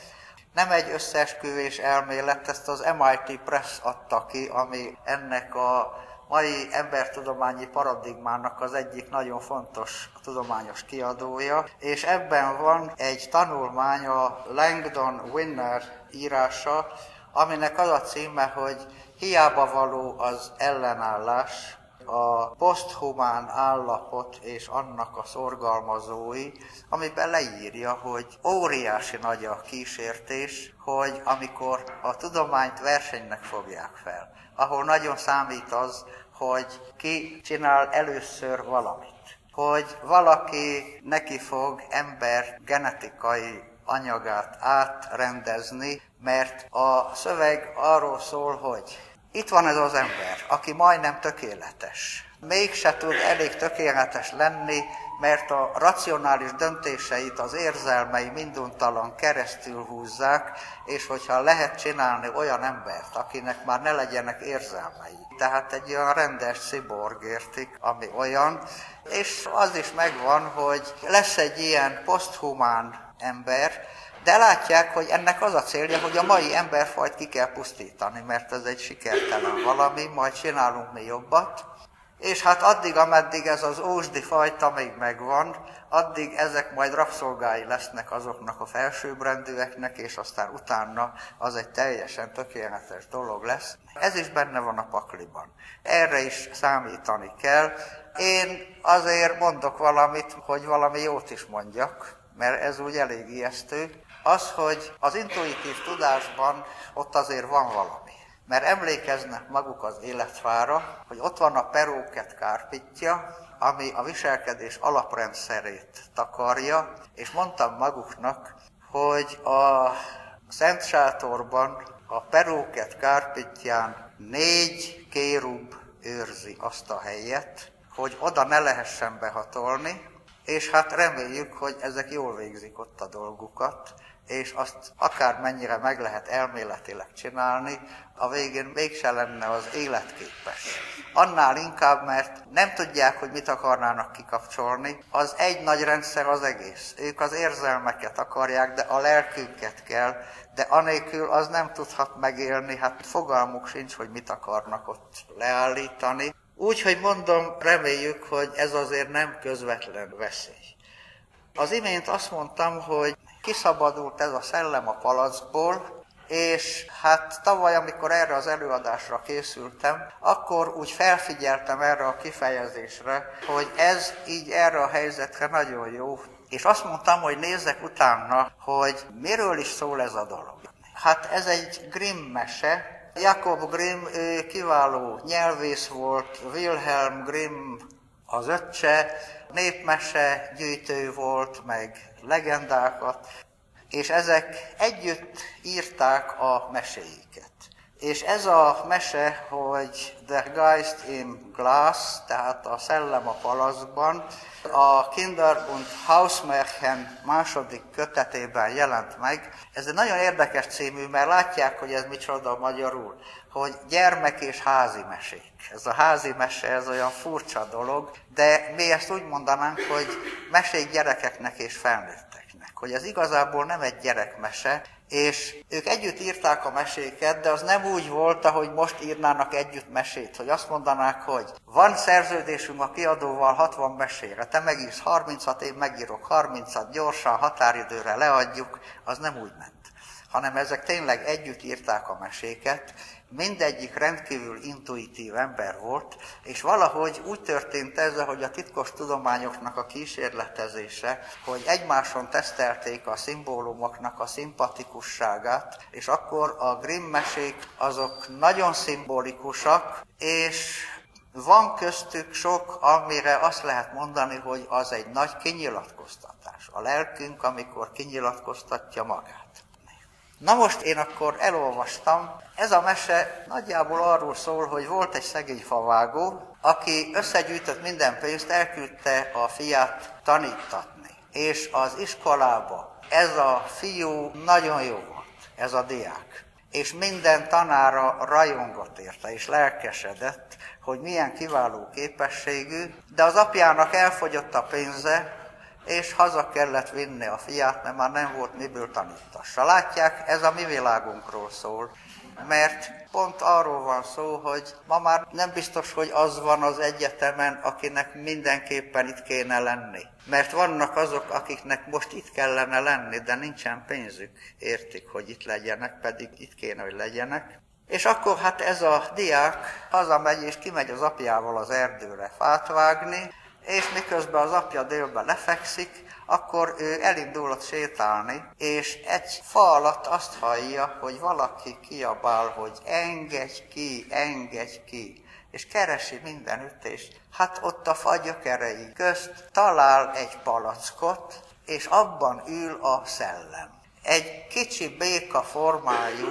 Nem egy összeesküvés elmélet, ezt az MIT Press adta ki, ami ennek a mai embertudományi paradigmának az egyik nagyon fontos tudományos kiadója, és ebben van egy tanulmány, a Langdon Winner írása, aminek az a címe, hogy hiába való az ellenállás, a poszthumán állapot és annak a szorgalmazói, amiben leírja, hogy óriási nagy a kísértés, hogy amikor a tudományt versenynek fogják fel, ahol nagyon számít az, hogy ki csinál először valamit, hogy valaki neki fog ember genetikai anyagát átrendezni, mert a szöveg arról szól, hogy itt van ez az ember, aki majdnem tökéletes. Mégse tud elég tökéletes lenni, mert a racionális döntéseit az érzelmei minduntalan keresztül húzzák, és hogyha lehet csinálni olyan embert, akinek már ne legyenek érzelmei. Tehát egy olyan rendes ciborg értik, ami olyan, és az is megvan, hogy lesz egy ilyen poszthumán ember, de látják, hogy ennek az a célja, hogy a mai emberfajt ki kell pusztítani, mert ez egy sikertelen valami, majd csinálunk mi jobbat. És hát addig, ameddig ez az ósdi fajta még megvan, addig ezek majd rabszolgái lesznek azoknak a felsőbbrendűeknek, és aztán utána az egy teljesen tökéletes dolog lesz. Ez is benne van a pakliban. Erre is számítani kell. Én azért mondok valamit, hogy valami jót is mondjak, mert ez úgy elég ijesztő. Az, hogy az intuitív tudásban ott azért van valami. Mert emlékeznek maguk az életfára, hogy ott van a Peróket kárpitja, ami a viselkedés alaprendszerét takarja, és mondtam maguknak, hogy a Szent Sátorban a Peróket kárpitján 4 kérub őrzi azt a helyet, hogy oda ne lehessen behatolni, és hát reméljük, hogy ezek jól végzik ott a dolgukat, és azt akármennyire meg lehet elméletileg csinálni, a végén mégse lenne az életképes. Annál inkább, mert nem tudják, hogy mit akarnának kikapcsolni, az egy nagy rendszer az egész. Ők az érzelmeket akarják, de a lelkünket kell, de anélkül az nem tudhat megélni, hát fogalmuk sincs, hogy mit akarnak ott leállítani. Úgyhogy mondom, reméljük, hogy ez azért nem közvetlen veszély. Az imént azt mondtam, hogy kiszabadult ez a szellem a palackból, és hát tavaly, amikor erre az előadásra készültem, akkor úgy felfigyeltem erre a kifejezésre, hogy ez így erre a helyzetre nagyon jó, és azt mondtam, hogy nézzek utána, hogy miről is szól ez a dolog. Hát ez egy Grimm mese. Jakob Grimm kiváló nyelvész volt, Wilhelm Grimm az öccse, népmese gyűjtő volt, meg legendákat, és ezek együtt írták a meséiket. És ez a mese, hogy Der Geist im Glas, tehát a szellem a palackban, a Kinder- und Hausmärchen második kötetében jelent meg. Ez egy nagyon érdekes című, mert látják, hogy ez micsoda magyarul, hogy gyermek és házi mesék. Ez a házi mese, ez olyan furcsa dolog, de mi ezt úgy mondanánk, hogy mesék gyerekeknek és felnőtteknek. Hogy ez igazából nem egy gyerekmese, és ők együtt írták a meséket, de az nem úgy volt, ahogy most írnának együtt mesét, hogy azt mondanák, hogy van szerződésünk a kiadóval 60 mesére, te megírsz 30-at, én megírok 30-at, gyorsan, határidőre leadjuk, az nem úgy ment. Hanem ezek tényleg együtt írták a meséket, mindegyik rendkívül intuitív ember volt, és valahogy úgy történt ez, hogy a titkos tudományoknak a kísérletezése, hogy egymáson tesztelték a szimbólumoknak a szimpatikusságát, és akkor a Grimm mesék azok nagyon szimbolikusak, és van köztük sok, amire azt lehet mondani, hogy az egy nagy kinyilatkoztatás. A lelkünk, amikor kinyilatkoztatja magát. Na most én akkor elolvastam, ez a mese nagyjából arról szól, hogy volt egy szegény favágó, aki összegyűjtött minden pénzt, elküldte a fiát tanítatni. És az iskolába ez a fiú nagyon jó volt, ez a diák. És minden tanára rajongott érte, és lelkesedett, hogy milyen kiváló képességű, de az apjának elfogyott a pénze, és haza kellett vinni a fiát, mert már nem volt miből tanítassa. Látják, ez a mi világunkról szól, mert pont arról van szó, hogy ma már nem biztos, hogy az van az egyetemen, akinek mindenképpen itt kéne lenni. Mert vannak azok, akiknek most itt kellene lenni, de nincsen pénzük, értik, hogy itt legyenek, pedig itt kéne, hogy legyenek. És akkor hát ez a diák hazamegy és kimegy az apjával az erdőre fát vágni, és miközben az apja délben lefekszik, akkor ő elindul sétálni, és egy fa alatt azt hallja, hogy valaki kiabál, hogy engedj ki, és keresi mindenütt, és hát ott a fa gyökerei közt talál egy palackot, és abban ül a szellem. Egy kicsi béka formájú,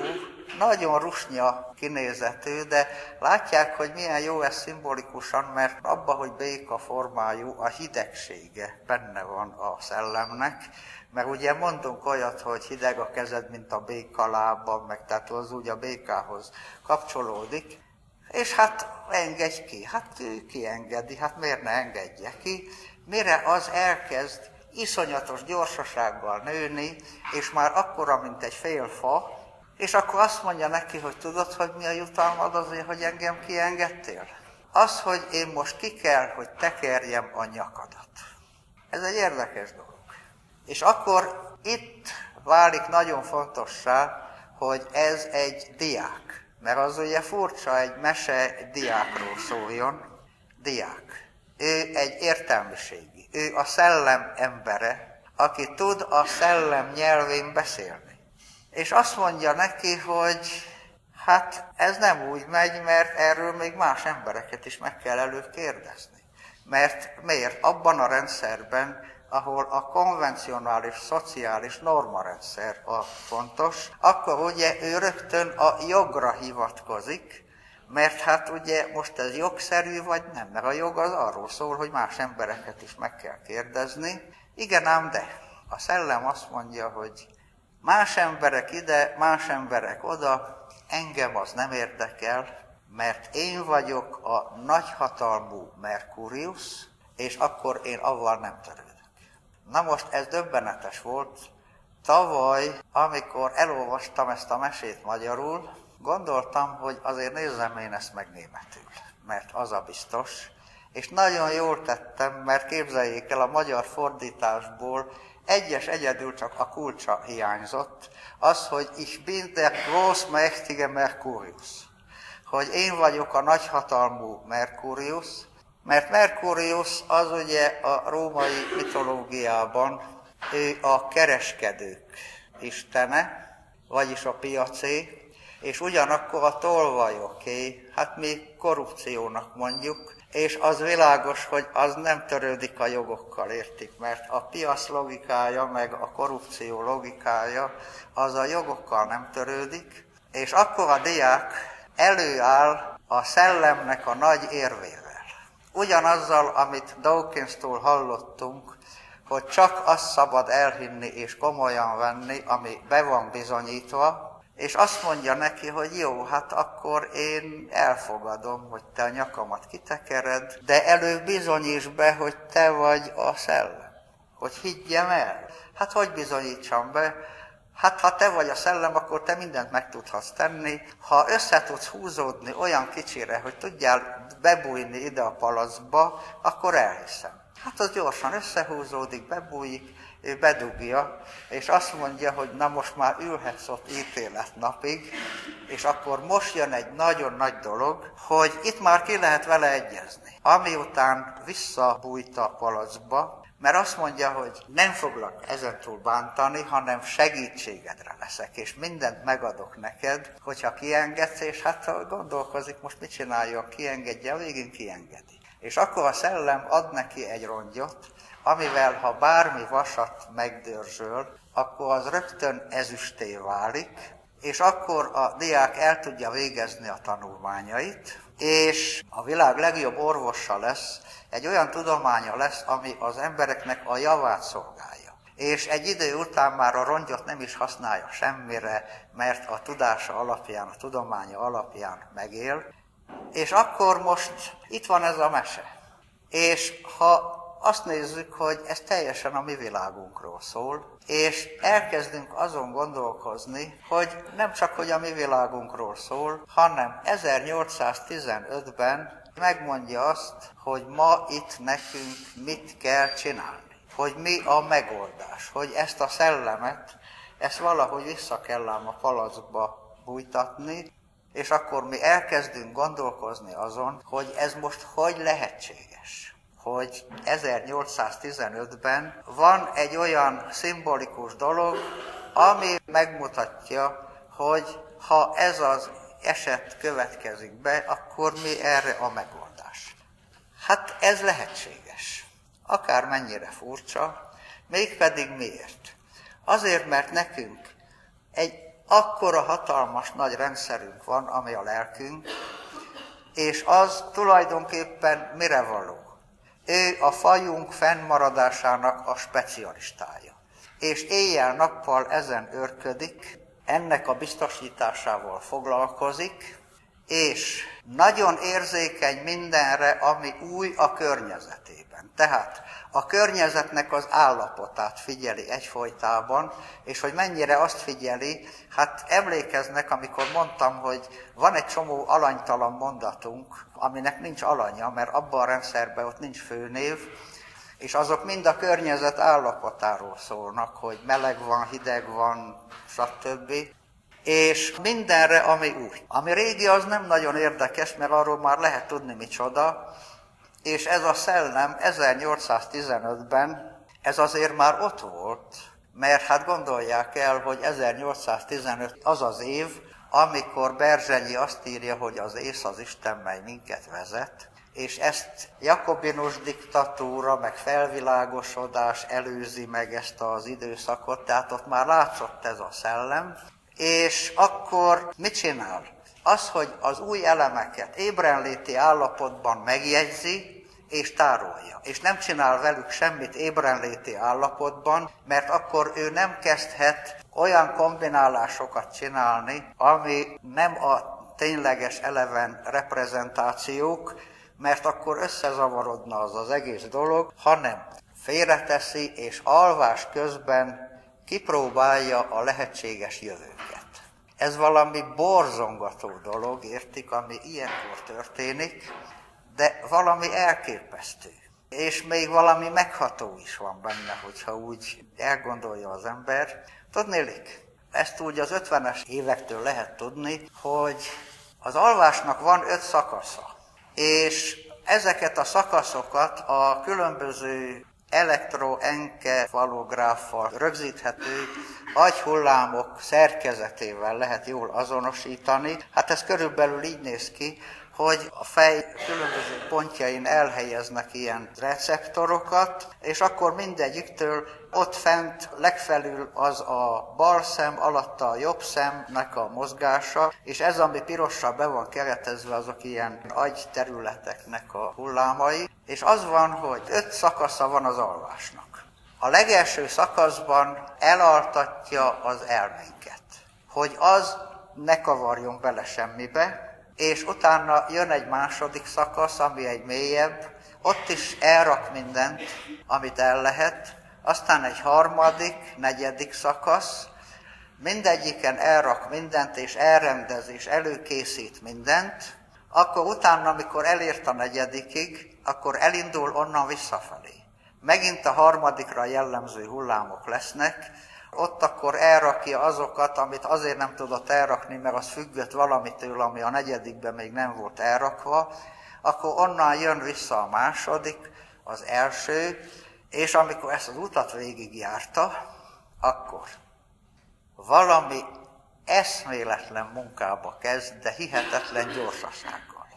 nagyon rusnya kinézetű, de látják, hogy milyen jó ez szimbolikusan, mert abban, hogy béka formájú, a hidegsége benne van a szellemnek, mert ugye mondunk olyat, hogy hideg a kezed, mint a béka lába, meg tehát az úgy a békához kapcsolódik, és hát engedj ki, hát ő kiengedi, hát miért ne engedje ki, mire az elkezd iszonyatos gyorsasággal nőni, és már akkora, mint egy fél fa, és akkor azt mondja neki, hogy tudod, hogy mi a jutalmad azért, hogy engem kiengedtél? Az, hogy én most ki kell, hogy tekerjem a nyakadat. Ez egy érdekes dolog. És akkor itt válik nagyon fontossá, hogy ez egy diák. Mert az ugye furcsa, egy mese egy diákról szóljon. Diák. Ő egy értelmiségi. Ő a szellem embere, aki tud a szellem nyelvén beszélni. És azt mondja neki, hogy hát ez nem úgy megy, mert erről még más embereket is meg kell előbb kérdezni. Mert miért? Abban a rendszerben, ahol a konvencionális, szociális normarendszer a fontos, akkor ugye ő rögtön a jogra hivatkozik, mert hát ugye most ez jogszerű vagy nem, mert a jog az arról szól, hogy más embereket is meg kell kérdezni. Igen ám, de a szellem azt mondja, hogy más emberek ide, más emberek oda, engem az nem érdekel, mert én vagyok a nagyhatalmú Merkurius, és akkor én avval nem törődök. Na most ez döbbenetes volt. Tavaly, amikor elolvastam ezt a mesét magyarul, gondoltam, hogy azért nézzem én ezt meg németül, mert az a biztos. És nagyon jól tettem, mert képzeljék el, a magyar fordításból egyedül csak a kulcsa hiányzott, az, hogy ich bin der großmächtige Merkurius, hogy én vagyok a nagyhatalmú Merkurius, mert Merkurius az ugye a római mitológiában ő a kereskedők istene, vagyis a piacé, és ugyanakkor a tolvajoké, hát mi korrupciónak mondjuk, és az világos, hogy az nem törődik a jogokkal, értik, mert a piac logikája, meg a korrupció logikája, az a jogokkal nem törődik, és akkor a diák előáll a szellemnek a nagy érvével. Ugyanazzal, amit Dawkins-tól hallottunk, hogy csak azt szabad elhinni és komolyan venni, ami be van bizonyítva, és azt mondja neki, hogy jó, hát akkor én elfogadom, hogy te a nyakamat kitekered, de előbb bizonyíts be, hogy te vagy a szellem. Hogy higgyem el. Hát hogy bizonyítsam be? Hát ha te vagy a szellem, akkor te mindent meg tudhatsz tenni. Ha össze tudsz húzódni olyan kicsire, hogy tudjál bebújni ide a palacba, akkor elhiszem. Hát az gyorsan összehúzódik, bebújik, ő bedugja, és azt mondja, hogy na most már ülhetsz ott ítéletnapig, és akkor most jön egy nagyon nagy dolog, hogy itt már ki lehet vele egyezni. Amiután visszabújt a palacba, mert azt mondja, hogy nem foglak ezentúl bántani, hanem segítségedre leszek, és mindent megadok neked, hogyha kiengedsz, és hát gondolkozik, most mit csináljon, kiengedje, a végén kiengedi. És akkor a szellem ad neki egy rongyot, amivel ha bármi vasat megdörzsöl, akkor az rögtön ezüsté válik, és akkor a diák el tudja végezni a tanulmányait, és a világ legjobb orvosa lesz, egy olyan tudománya lesz, ami az embereknek a javát szolgálja. És egy idő után már a rongyot nem is használja semmire, mert a tudása alapján, a tudománya alapján megél. És akkor most itt van ez a mese. És ha azt nézzük, hogy ez teljesen a mi világunkról szól, és elkezdünk azon gondolkozni, hogy nem csak, hogy a mi világunkról szól, hanem 1815-ben megmondja azt, hogy ma itt nekünk mit kell csinálni, hogy mi a megoldás, hogy ezt a szellemet, ezt valahogy vissza kell ám a palacba bújtatni, és akkor mi elkezdünk gondolkozni azon, hogy ez most hogy lehetséges. Hogy 1815-ben van egy olyan szimbolikus dolog, ami megmutatja, hogy ha ez az eset következik be, akkor mi erre a megoldás. Hát ez lehetséges. Akármennyire furcsa, mégpedig miért? Azért, mert nekünk egy akkora hatalmas nagy rendszerünk van, ami a lelkünk, és az tulajdonképpen mire való? Ő a fajunk fennmaradásának a specialistája. És éjjel-nappal ezen őrködik, ennek a biztosításával foglalkozik, és nagyon érzékeny mindenre, ami új a környezetében. Tehát a környezetnek az állapotát figyeli egyfolytában, és hogy mennyire azt figyeli, hát emlékeznek, amikor mondtam, hogy van egy csomó alanytalan mondatunk, aminek nincs alanya, mert abban a rendszerben ott nincs főnév, és azok mind a környezet állapotáról szólnak, hogy meleg van, hideg van, stb. És mindenre, ami új. Ami régi, az nem nagyon érdekes, mert arról már lehet tudni micsoda, és ez a szellem 1815-ben, ez azért már ott volt, mert hát gondolják el, hogy 1815 az az év, amikor Berzsenyi azt írja, hogy az ész az Isten, mely minket vezet, és ezt jakobinus diktatúra, meg felvilágosodás előzi meg ezt az időszakot, tehát ott már látszott ez a szellem, és akkor mit csinál? Az, hogy az új elemeket ébrenléti állapotban megjegyzi és tárolja. És nem csinál velük semmit ébrenléti állapotban, mert akkor ő nem kezdhet olyan kombinálásokat csinálni, ami nem a tényleges eleven reprezentációk, mert akkor összezavarodna az egész dolog, hanem félreteszi és alvás közben kipróbálja a lehetséges jövőket. Ez valami borzongató dolog, értik, ami ilyenkor történik, de valami elképesztő. És még valami megható is van benne, hogyha úgy elgondolja az ember. Tudnélik, ezt úgy az 50-es évektől lehet tudni, hogy az alvásnak van 5 szakasza. És ezeket a szakaszokat a különböző elektroenkefalográffal rögzíthető agyhullámok szerkezetével lehet jól azonosítani. Hát ez körülbelül így néz ki, hogy a fej különböző pontjain elhelyeznek ilyen receptorokat, és akkor mindegyiktől ott fent legfelül az a bal szem, alatta a jobb szemnek a mozgása, és ez, ami pirossal be van keretezve, azok ilyen agyterületeknek a hullámai, és az van, hogy 5 szakasza van az alvásnak. A legelső szakaszban elaltatja az elménket, hogy az ne kavarjon bele semmibe, és utána jön egy második szakasz, ami egy mélyebb, ott is elrak mindent, amit el lehet, aztán egy harmadik, negyedik szakasz, mindegyiken elrak mindent, és elrendez, és előkészít mindent, akkor utána, amikor elért a negyedikig, akkor elindul onnan visszafelé. Megint a harmadikra jellemző hullámok lesznek, ott akkor elrakja azokat, amit azért nem tudott elrakni, mert az függött valamitől, ami a negyedikben még nem volt elrakva, akkor onnan jön vissza a második, az első, és amikor ezt az utat végigjárta, akkor valami eszméletlen munkába kezd, de hihetetlen gyorsasággal.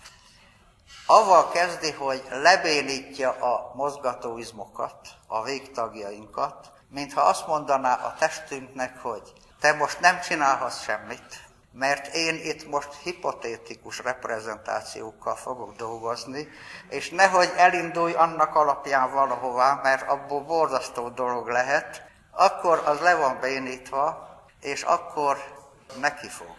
Avval kezdi, hogy lebénítja a mozgatóizmokat, a végtagjainkat, mintha azt mondaná a testünknek, hogy te most nem csinálhatsz semmit, mert én itt most hipotétikus reprezentációkkal fogok dolgozni, és nehogy elindulj annak alapján valahová, mert abból borzasztó dolog lehet, akkor az le van bénítva, és akkor neki fog.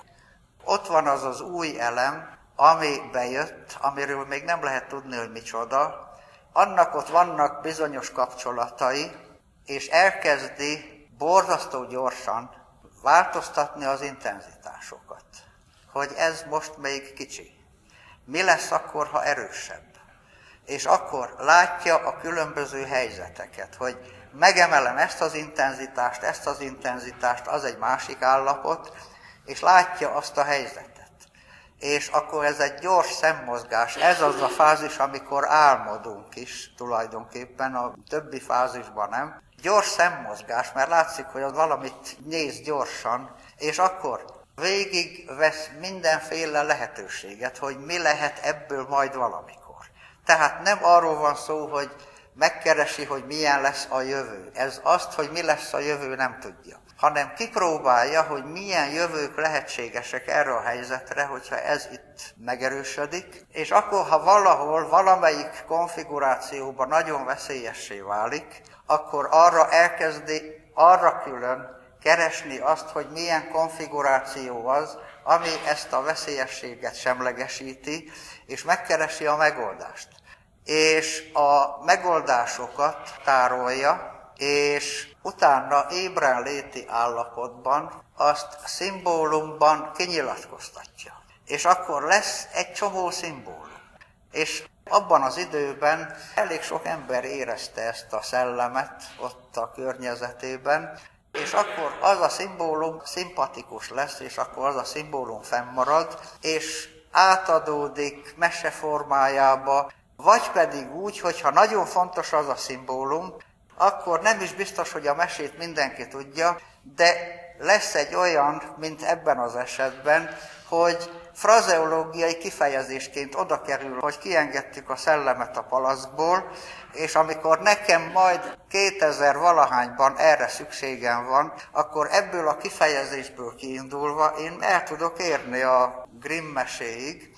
Ott van az az új elem, ami bejött, amiről még nem lehet tudni, hogy micsoda, annak ott vannak bizonyos kapcsolatai, és elkezdi borzasztó gyorsan változtatni az intenzitásokat. Hogy ez most még kicsi. Mi lesz akkor, ha erősebb? És akkor látja a különböző helyzeteket, hogy megemelem ezt az intenzitást, az egy másik állapot, és látja azt a helyzetet. És akkor ez egy gyors szemmozgás, ez az a fázis, amikor álmodunk is tulajdonképpen, a többi fázisban nem. Gyors szemmozgás, mert látszik, hogy az valamit néz gyorsan, és akkor végig vesz mindenféle lehetőséget, hogy mi lehet ebből majd valamikor. Tehát nem arról van szó, hogy megkeresi, hogy milyen lesz a jövő. Ez azt, hogy mi lesz a jövő, nem tudja. Hanem kipróbálja, hogy milyen jövők lehetségesek erre a helyzetre, hogyha ez itt megerősödik, és akkor, ha valahol, valamelyik konfigurációban nagyon veszélyessé válik, akkor arra külön keresni azt, hogy milyen konfiguráció az, ami ezt a veszélyességet semlegesíti, és megkeresi a megoldást. És a megoldásokat tárolja, és utána ébren léti állapotban azt szimbólumban kinyilatkoztatja. És akkor lesz egy csomó szimbólum. És abban az időben elég sok ember érezte ezt a szellemet ott a környezetében, és akkor az a szimbólum szimpatikus lesz, és akkor az a szimbólum fennmarad, és átadódik mese formájába, vagy pedig úgy, hogyha nagyon fontos az a szimbólum, akkor nem is biztos, hogy a mesét mindenki tudja, de lesz egy olyan, mint ebben az esetben, hogy frazeológiai kifejezésként oda kerül, hogy kiengedtük a szellemet a palackból, és amikor nekem majd 2000 valahányban erre szükségem van, akkor ebből a kifejezésből kiindulva én el tudok érni a Grimm meséig,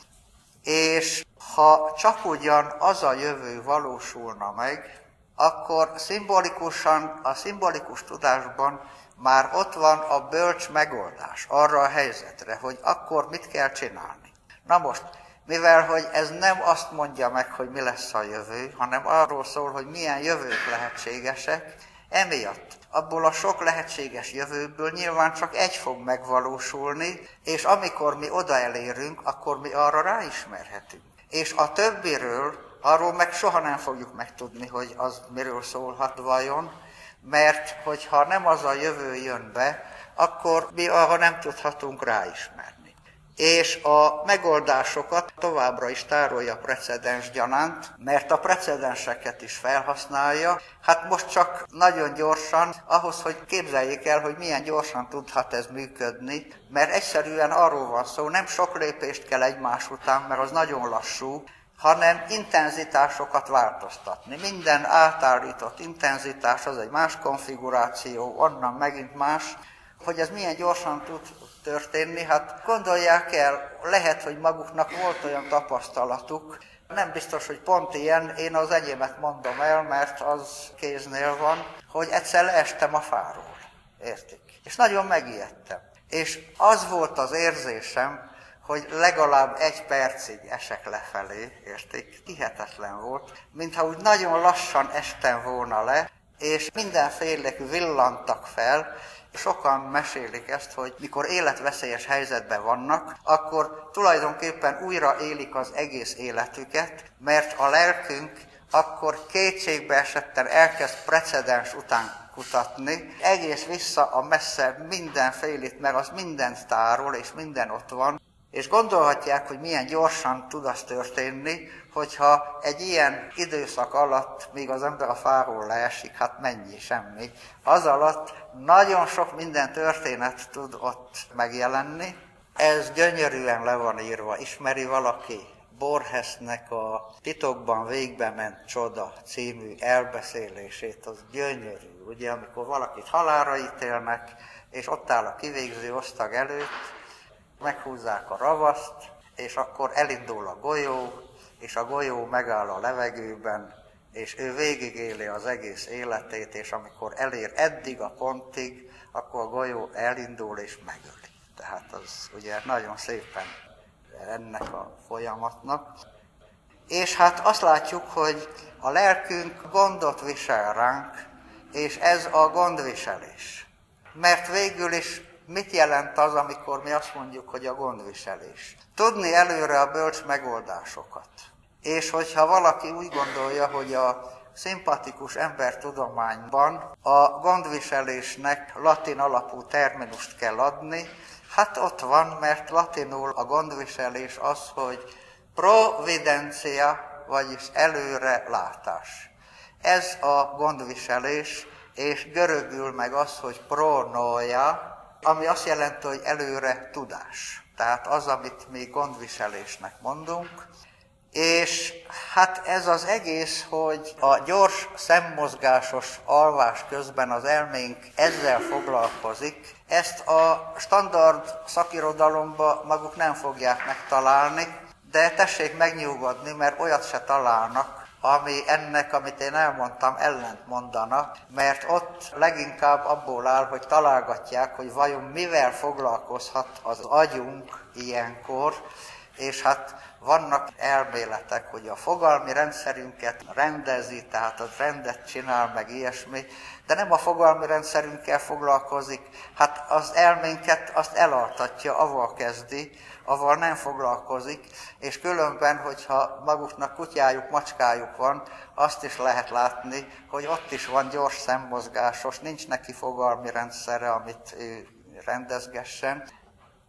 és ha csak ugyan az a jövő valósulna meg, akkor szimbolikusan, a szimbolikus tudásban már ott van a bölcs megoldás arra a helyzetre, hogy akkor mit kell csinálni. Na most, mivel hogy ez nem azt mondja meg, hogy mi lesz a jövő, hanem arról szól, hogy milyen jövők lehetségesek, emiatt abból a sok lehetséges jövőből nyilván csak egy fog megvalósulni, és amikor mi oda elérünk, akkor mi arra ráismerhetünk. És a többiről, arról meg soha nem fogjuk megtudni, hogy az miről szólhat vajon, mert hogyha nem az a jövő jön be, akkor mi arra nem tudhatunk ráismerni. És a megoldásokat továbbra is tárolja precedens gyanánt, mert a precedenseket is felhasználja. Hát most csak nagyon gyorsan, ahhoz, hogy képzeljék el, hogy milyen gyorsan tudhat ez működni, mert egyszerűen arról van szó, nem sok lépést kell egymás után, mert az nagyon lassú, hanem intenzitásokat változtatni. Minden átállított intenzitás az egy más konfiguráció, onnan megint más. Hogy ez milyen gyorsan tud történni, hát gondolják el, lehet, hogy maguknak volt olyan tapasztalatuk, nem biztos, hogy pont ilyen, én az enyémet mondom el, mert az kéznél van, hogy egyszer leestem a fáról, értik? És nagyon megijedtem. És az volt az érzésem, hogy legalább 1 percig esek lefelé, értik? Hihetetlen volt, mintha úgy nagyon lassan estem volna le, és mindenfélek villantak fel. Sokan mesélik ezt, hogy mikor életveszélyes helyzetben vannak, akkor tulajdonképpen újra élik az egész életüket, mert a lelkünk akkor kétségbe esetten elkezd precedens után kutatni, egész vissza a messze mindenfélét, meg az mindent tárol, és minden ott van, és gondolhatják, hogy milyen gyorsan tud az történni, hogyha egy ilyen időszak alatt, míg az ember a fáról leesik, hát mennyi, semmi. Az alatt nagyon sok minden történet tud ott megjelenni. Ez gyönyörűen le van írva. Ismeri valaki Borgesnek a Titokban végbe ment csoda című elbeszélését, az gyönyörű. Ugye, amikor valakit halálra ítélnek, és ott áll a kivégző osztag előtt, meghúzzák a ravaszt, és akkor elindul a golyó, és a golyó megáll a levegőben, és ő végigéli az egész életét, és amikor elér eddig a pontig, akkor a golyó elindul és megöli. Tehát az ugye nagyon szépen ennek a folyamatnak. És hát azt látjuk, hogy a lelkünk gondot visel ránk, és ez a gondviselés. Mert végül is mit jelent az, amikor mi azt mondjuk, hogy a gondviselés? Tudni előre a bölcs megoldásokat. És hogyha valaki úgy gondolja, hogy a szimpatikus embertudományban a gondviselésnek latin alapú terminust kell adni, hát ott van, mert latinul a gondviselés az, hogy providencia, vagyis előre látás. Ez a gondviselés, és görögül meg az, hogy pronoia, ami azt jelenti, hogy előre tudás. Tehát az, amit mi gondviselésnek mondunk, És hát ez az egész, hogy a gyors szemmozgásos alvás közben az elménk ezzel foglalkozik, ezt a standard szakirodalomba maguk nem fogják megtalálni, de tessék megnyugodni, mert olyat se találnak, ami ennek, amit én elmondtam, ellent mondana, mert ott leginkább abból áll, hogy találgatják, hogy vajon mivel foglalkozhat az agyunk ilyenkor, és hát vannak elméletek, hogy a fogalmi rendszerünket rendezi, tehát az rendet csinál, meg ilyesmi, de nem a fogalmi rendszerünkkel foglalkozik, hát az elménket azt elaltatja, avval kezdi, avval nem foglalkozik, és különben, hogyha maguknak kutyájuk, macskájuk van, azt is lehet látni, hogy ott is van gyors szemmozgásos, nincs neki fogalmi rendszere, amit rendezgessen,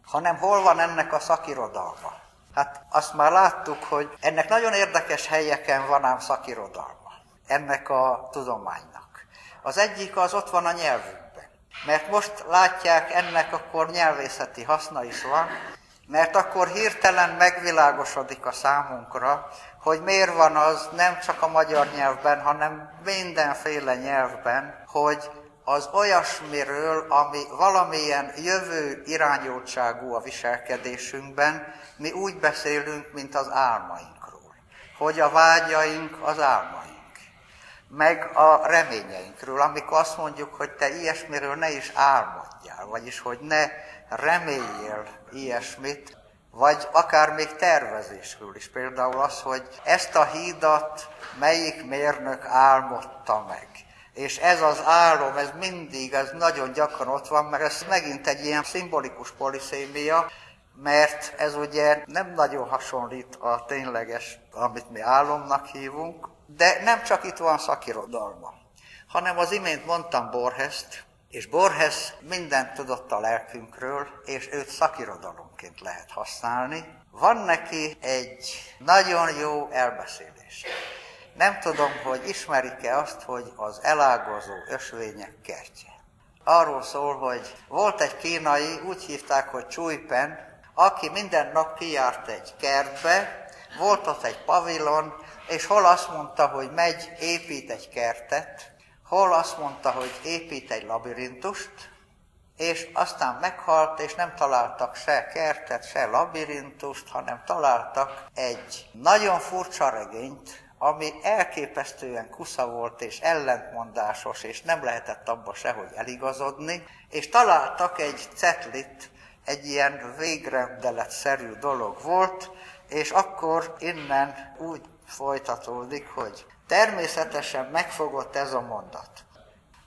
hanem hol van ennek a szakirodalma. Hát azt már láttuk, hogy ennek nagyon érdekes helyeken van ám szakirodalma, ennek a tudománynak. Az egyik az ott van a nyelvünkben, mert most látják, ennek akkor nyelvészeti haszna is van, mert akkor hirtelen megvilágosodik a számunkra, hogy miért van az nem csak a magyar nyelvben, hanem mindenféle nyelvben, hogy az olyasmiről, ami valamilyen jövő irányultságú a viselkedésünkben, mi úgy beszélünk, mint az álmainkról. Hogy a vágyaink az álmaink, meg a reményeinkről, amikor azt mondjuk, hogy te ilyesmiről ne is álmodjál, vagyis hogy ne reméljél ilyesmit, vagy akár még tervezésről is. Például az, hogy ezt a hídat melyik mérnök álmodta meg. És ez az álom, ez mindig, ez nagyon gyakran ott van, mert ez megint egy ilyen szimbolikus poliszémia, mert ez ugye nem nagyon hasonlít a tényleges, amit mi álomnak hívunk, de nem csak itt van szakirodalma, hanem az imént mondtam Borgest, és Borges mindent tudott a lelkünkről, és őt szakirodalomként lehet használni. Van neki egy nagyon jó elbeszélés. Nem tudom, hogy ismerik-e azt, hogy az elágazó ösvények kertje. Arról szól, hogy volt egy kínai, úgy hívták, hogy Cui Pen, aki minden nap kijárt egy kertbe, volt ott egy pavilon, és hol azt mondta, hogy megy, épít egy kertet, hol azt mondta, hogy épít egy labirintust, és aztán meghalt, és nem találtak se kertet, se labirintust, hanem találtak egy nagyon furcsa regényt, ami elképesztően kusza volt, és ellentmondásos, és nem lehetett abba sehogy eligazodni, és találtak egy cetlit, egy ilyen végrendeletszerű dolog volt, és akkor innen úgy folytatódik, hogy természetesen megfogott ez a mondat.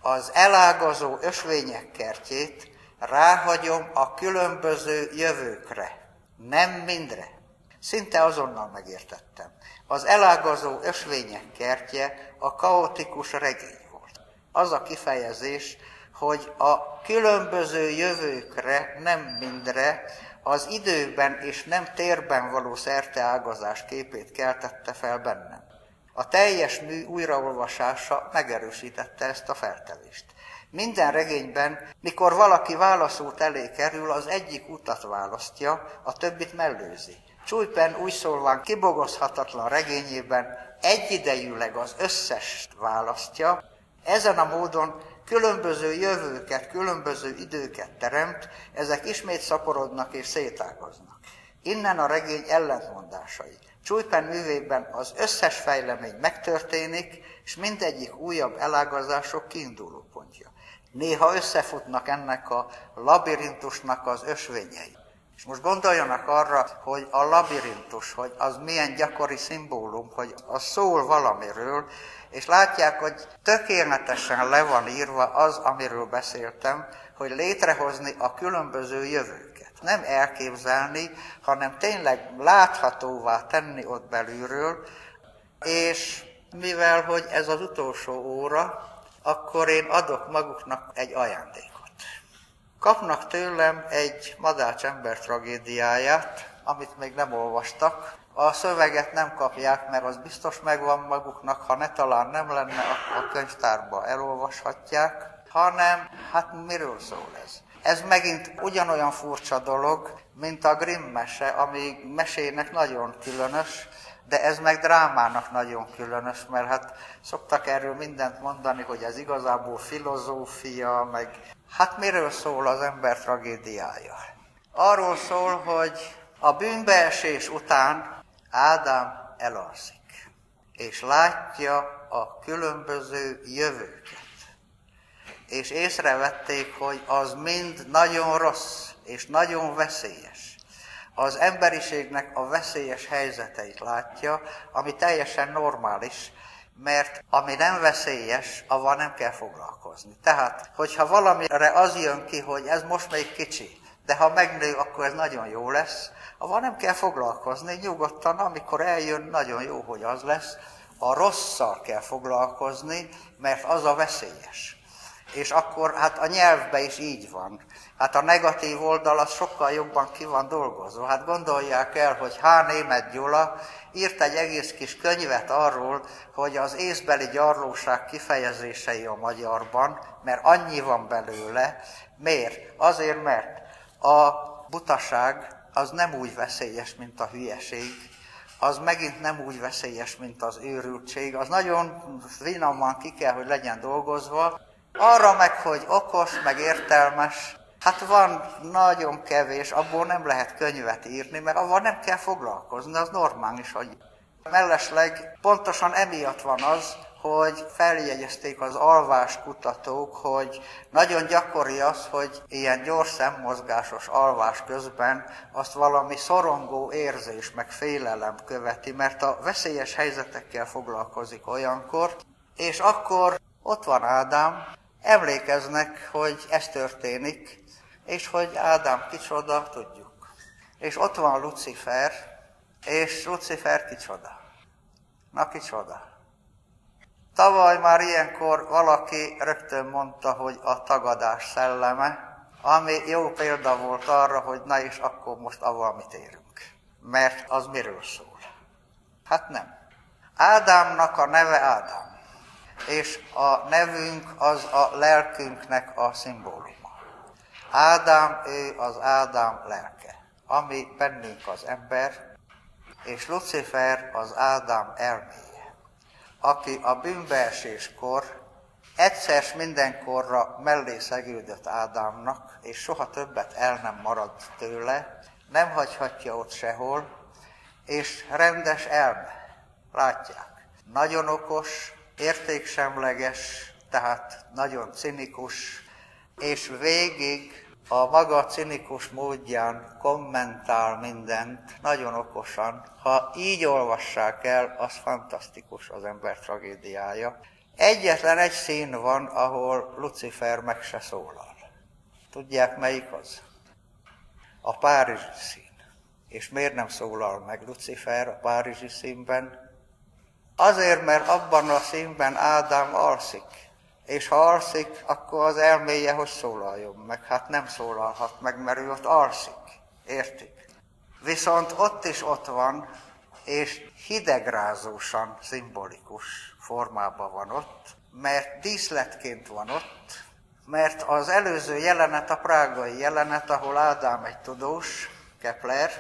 Az elágazó ösvények kertjét ráhagyom a különböző jövőkre, nem mindre. Szinte azonnal megértettem. Az elágazó ösvények kertje a kaotikus regény volt. Az a kifejezés, hogy a különböző jövőkre, nem mindre, az időben és nem térben való szerteágazás képét keltette fel bennem. A teljes mű újraolvasása megerősítette ezt a feltevést. Minden regényben, mikor valaki válaszút elé kerül, az egyik utat választja, a többit mellőzi. Cui Pen úgy szólván kibogozhatatlan regényében egyidejűleg az összest választja, ezen a módon különböző jövőket, különböző időket teremt, ezek ismét szaporodnak és szétágaznak. Innen a regény ellentmondásai. Cui Pen művében az összes fejlemény megtörténik, és mindegyik újabb elágazások kiindulópontja. Néha összefutnak ennek a labirintusnak az ösvényei. És most gondoljanak arra, hogy a labirintus, hogy az milyen gyakori szimbólum, hogy az szól valamiről, és látják, hogy tökéletesen le van írva az, amiről beszéltem, hogy létrehozni a különböző jövőket. Nem elképzelni, hanem tényleg láthatóvá tenni ott belülről, és mivel, hogy ez az utolsó óra, akkor én adok maguknak egy ajándékot. Kapnak tőlem egy Madács-ember tragédiáját, amit még nem olvastak. A szöveget nem kapják, mert az biztos megvan maguknak, ha ne talán nem lenne, akkor a könyvtárba elolvashatják, hanem hát miről szól ez? Ez megint ugyanolyan furcsa dolog, mint a Grimm mese, ami mesének nagyon különös, de ez meg drámának nagyon különös, mert hát szoktak erről mindent mondani, hogy ez igazából filozófia, meg hát miről szól az ember tragédiája? Arról szól, hogy a bűnbeesés után Ádám elalszik, és látja a különböző jövőket. És észrevették, hogy az mind nagyon rossz és nagyon veszélyes. Az emberiségnek a veszélyes helyzeteit látja, ami teljesen normális, mert ami nem veszélyes, avval nem kell foglalkozni. Tehát, hogyha valamire az jön ki, hogy ez most még kicsi, de ha megnő, akkor ez nagyon jó lesz, avval nem kell foglalkozni, nyugodtan, amikor eljön, nagyon jó, hogy az lesz. A rosszal kell foglalkozni, mert az a veszélyes. És akkor hát a nyelvben is így van. Hát a negatív oldal az sokkal jobban ki van dolgozva. Hát gondolják el, hogy H. Németh Gyula írt egy egész kis könyvet arról, hogy az észbeli gyarlóság kifejezései a magyarban, mert annyi van belőle. Miért? Azért, mert a butaság az nem úgy veszélyes, mint a hülyeség, az megint nem úgy veszélyes, mint az őrültség, az nagyon finoman ki kell, hogy legyen dolgozva. Arra meg, hogy okos, meg értelmes, hát van nagyon kevés, abból nem lehet könyvet írni, mert avval nem kell foglalkozni, az normális, hogy mellesleg pontosan emiatt van az, hogy feljegyezték az alváskutatók, hogy nagyon gyakori az, hogy ilyen gyors szemmozgásos alvás közben azt valami szorongó érzés, meg félelem követi, mert a veszélyes helyzetekkel foglalkozik olyankor, és akkor ott van Ádám, emlékeznek, hogy ez történik, és hogy Ádám kicsoda, tudjuk. És ott van Lucifer, és Lucifer kicsoda. Na kicsoda. Tavaly már ilyenkor valaki rögtön mondta, hogy a tagadás szelleme, ami jó példa volt arra, hogy na és akkor most avval mit érünk. Mert az miről szól? Hát nem. Ádámnak a neve Ádám. És a nevünk az a lelkünknek a szimbóluma. Ádám, ő az Ádám lelke, ami bennünk az ember, és Lucifer az Ádám elméje, aki a bűnbeeséskor egyszer mindenkorra mellé szegődött Ádámnak, és soha többet el nem marad tőle, nem hagyhatja ott sehol, és rendes elme. Látják, nagyon okos, értéksemleges, tehát nagyon cinikus, és végig a maga cinikus módján kommentál mindent, nagyon okosan. Ha így olvassák el, az fantasztikus az ember tragédiája. Egyetlen egy szín van, ahol Lucifer meg se szólal. Tudják, melyik az? A párizsi szín. És miért nem szólal meg Lucifer a párizsi színben? Azért, mert abban a színben Ádám alszik. És ha alszik, akkor az elméje hogy szólaljon meg? Hát nem szólalhat meg, mert ő ott alszik. Értik? Viszont ott is ott van, és hidegrázósan szimbolikus formában van ott, mert díszletként van ott, mert az előző jelenet a prágai jelenet, ahol Ádám egy tudós, Kepler,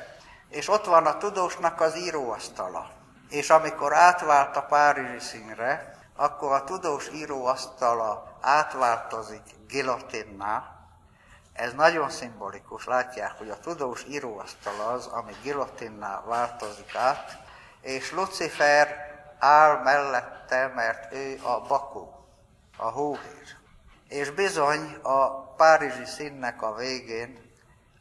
és ott van a tudósnak az íróasztala. És amikor átvált a párizsi színre, akkor a tudós íróasztala átváltozik gilotinná. Ez nagyon szimbolikus, látják, hogy a tudós íróasztala az, ami gilotinná változik át, és Lucifer áll mellette, mert ő a bakó, a hóhér. És bizony a párizsi színnek a végén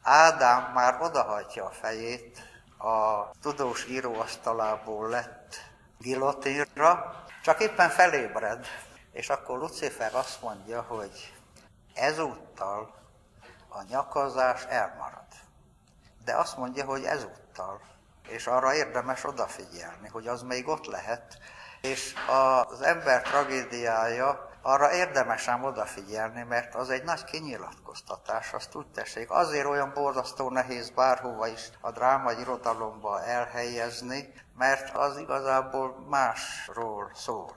Ádám már odahajtja a fejét, a tudós íróasztalából lett gilotinra, csak éppen felébred, és akkor Lucifer azt mondja, hogy ezúttal a nyakazás elmarad. De azt mondja, hogy ezúttal, és arra érdemes odafigyelni, hogy az még ott lehet, és az ember tragédiája, arra érdemes ám odafigyelni, mert az egy nagy kinyilatkoztatás, azt úgy tessék. Azért olyan borzasztó nehéz bárhova is a drámai irodalomba elhelyezni, mert az igazából másról szól.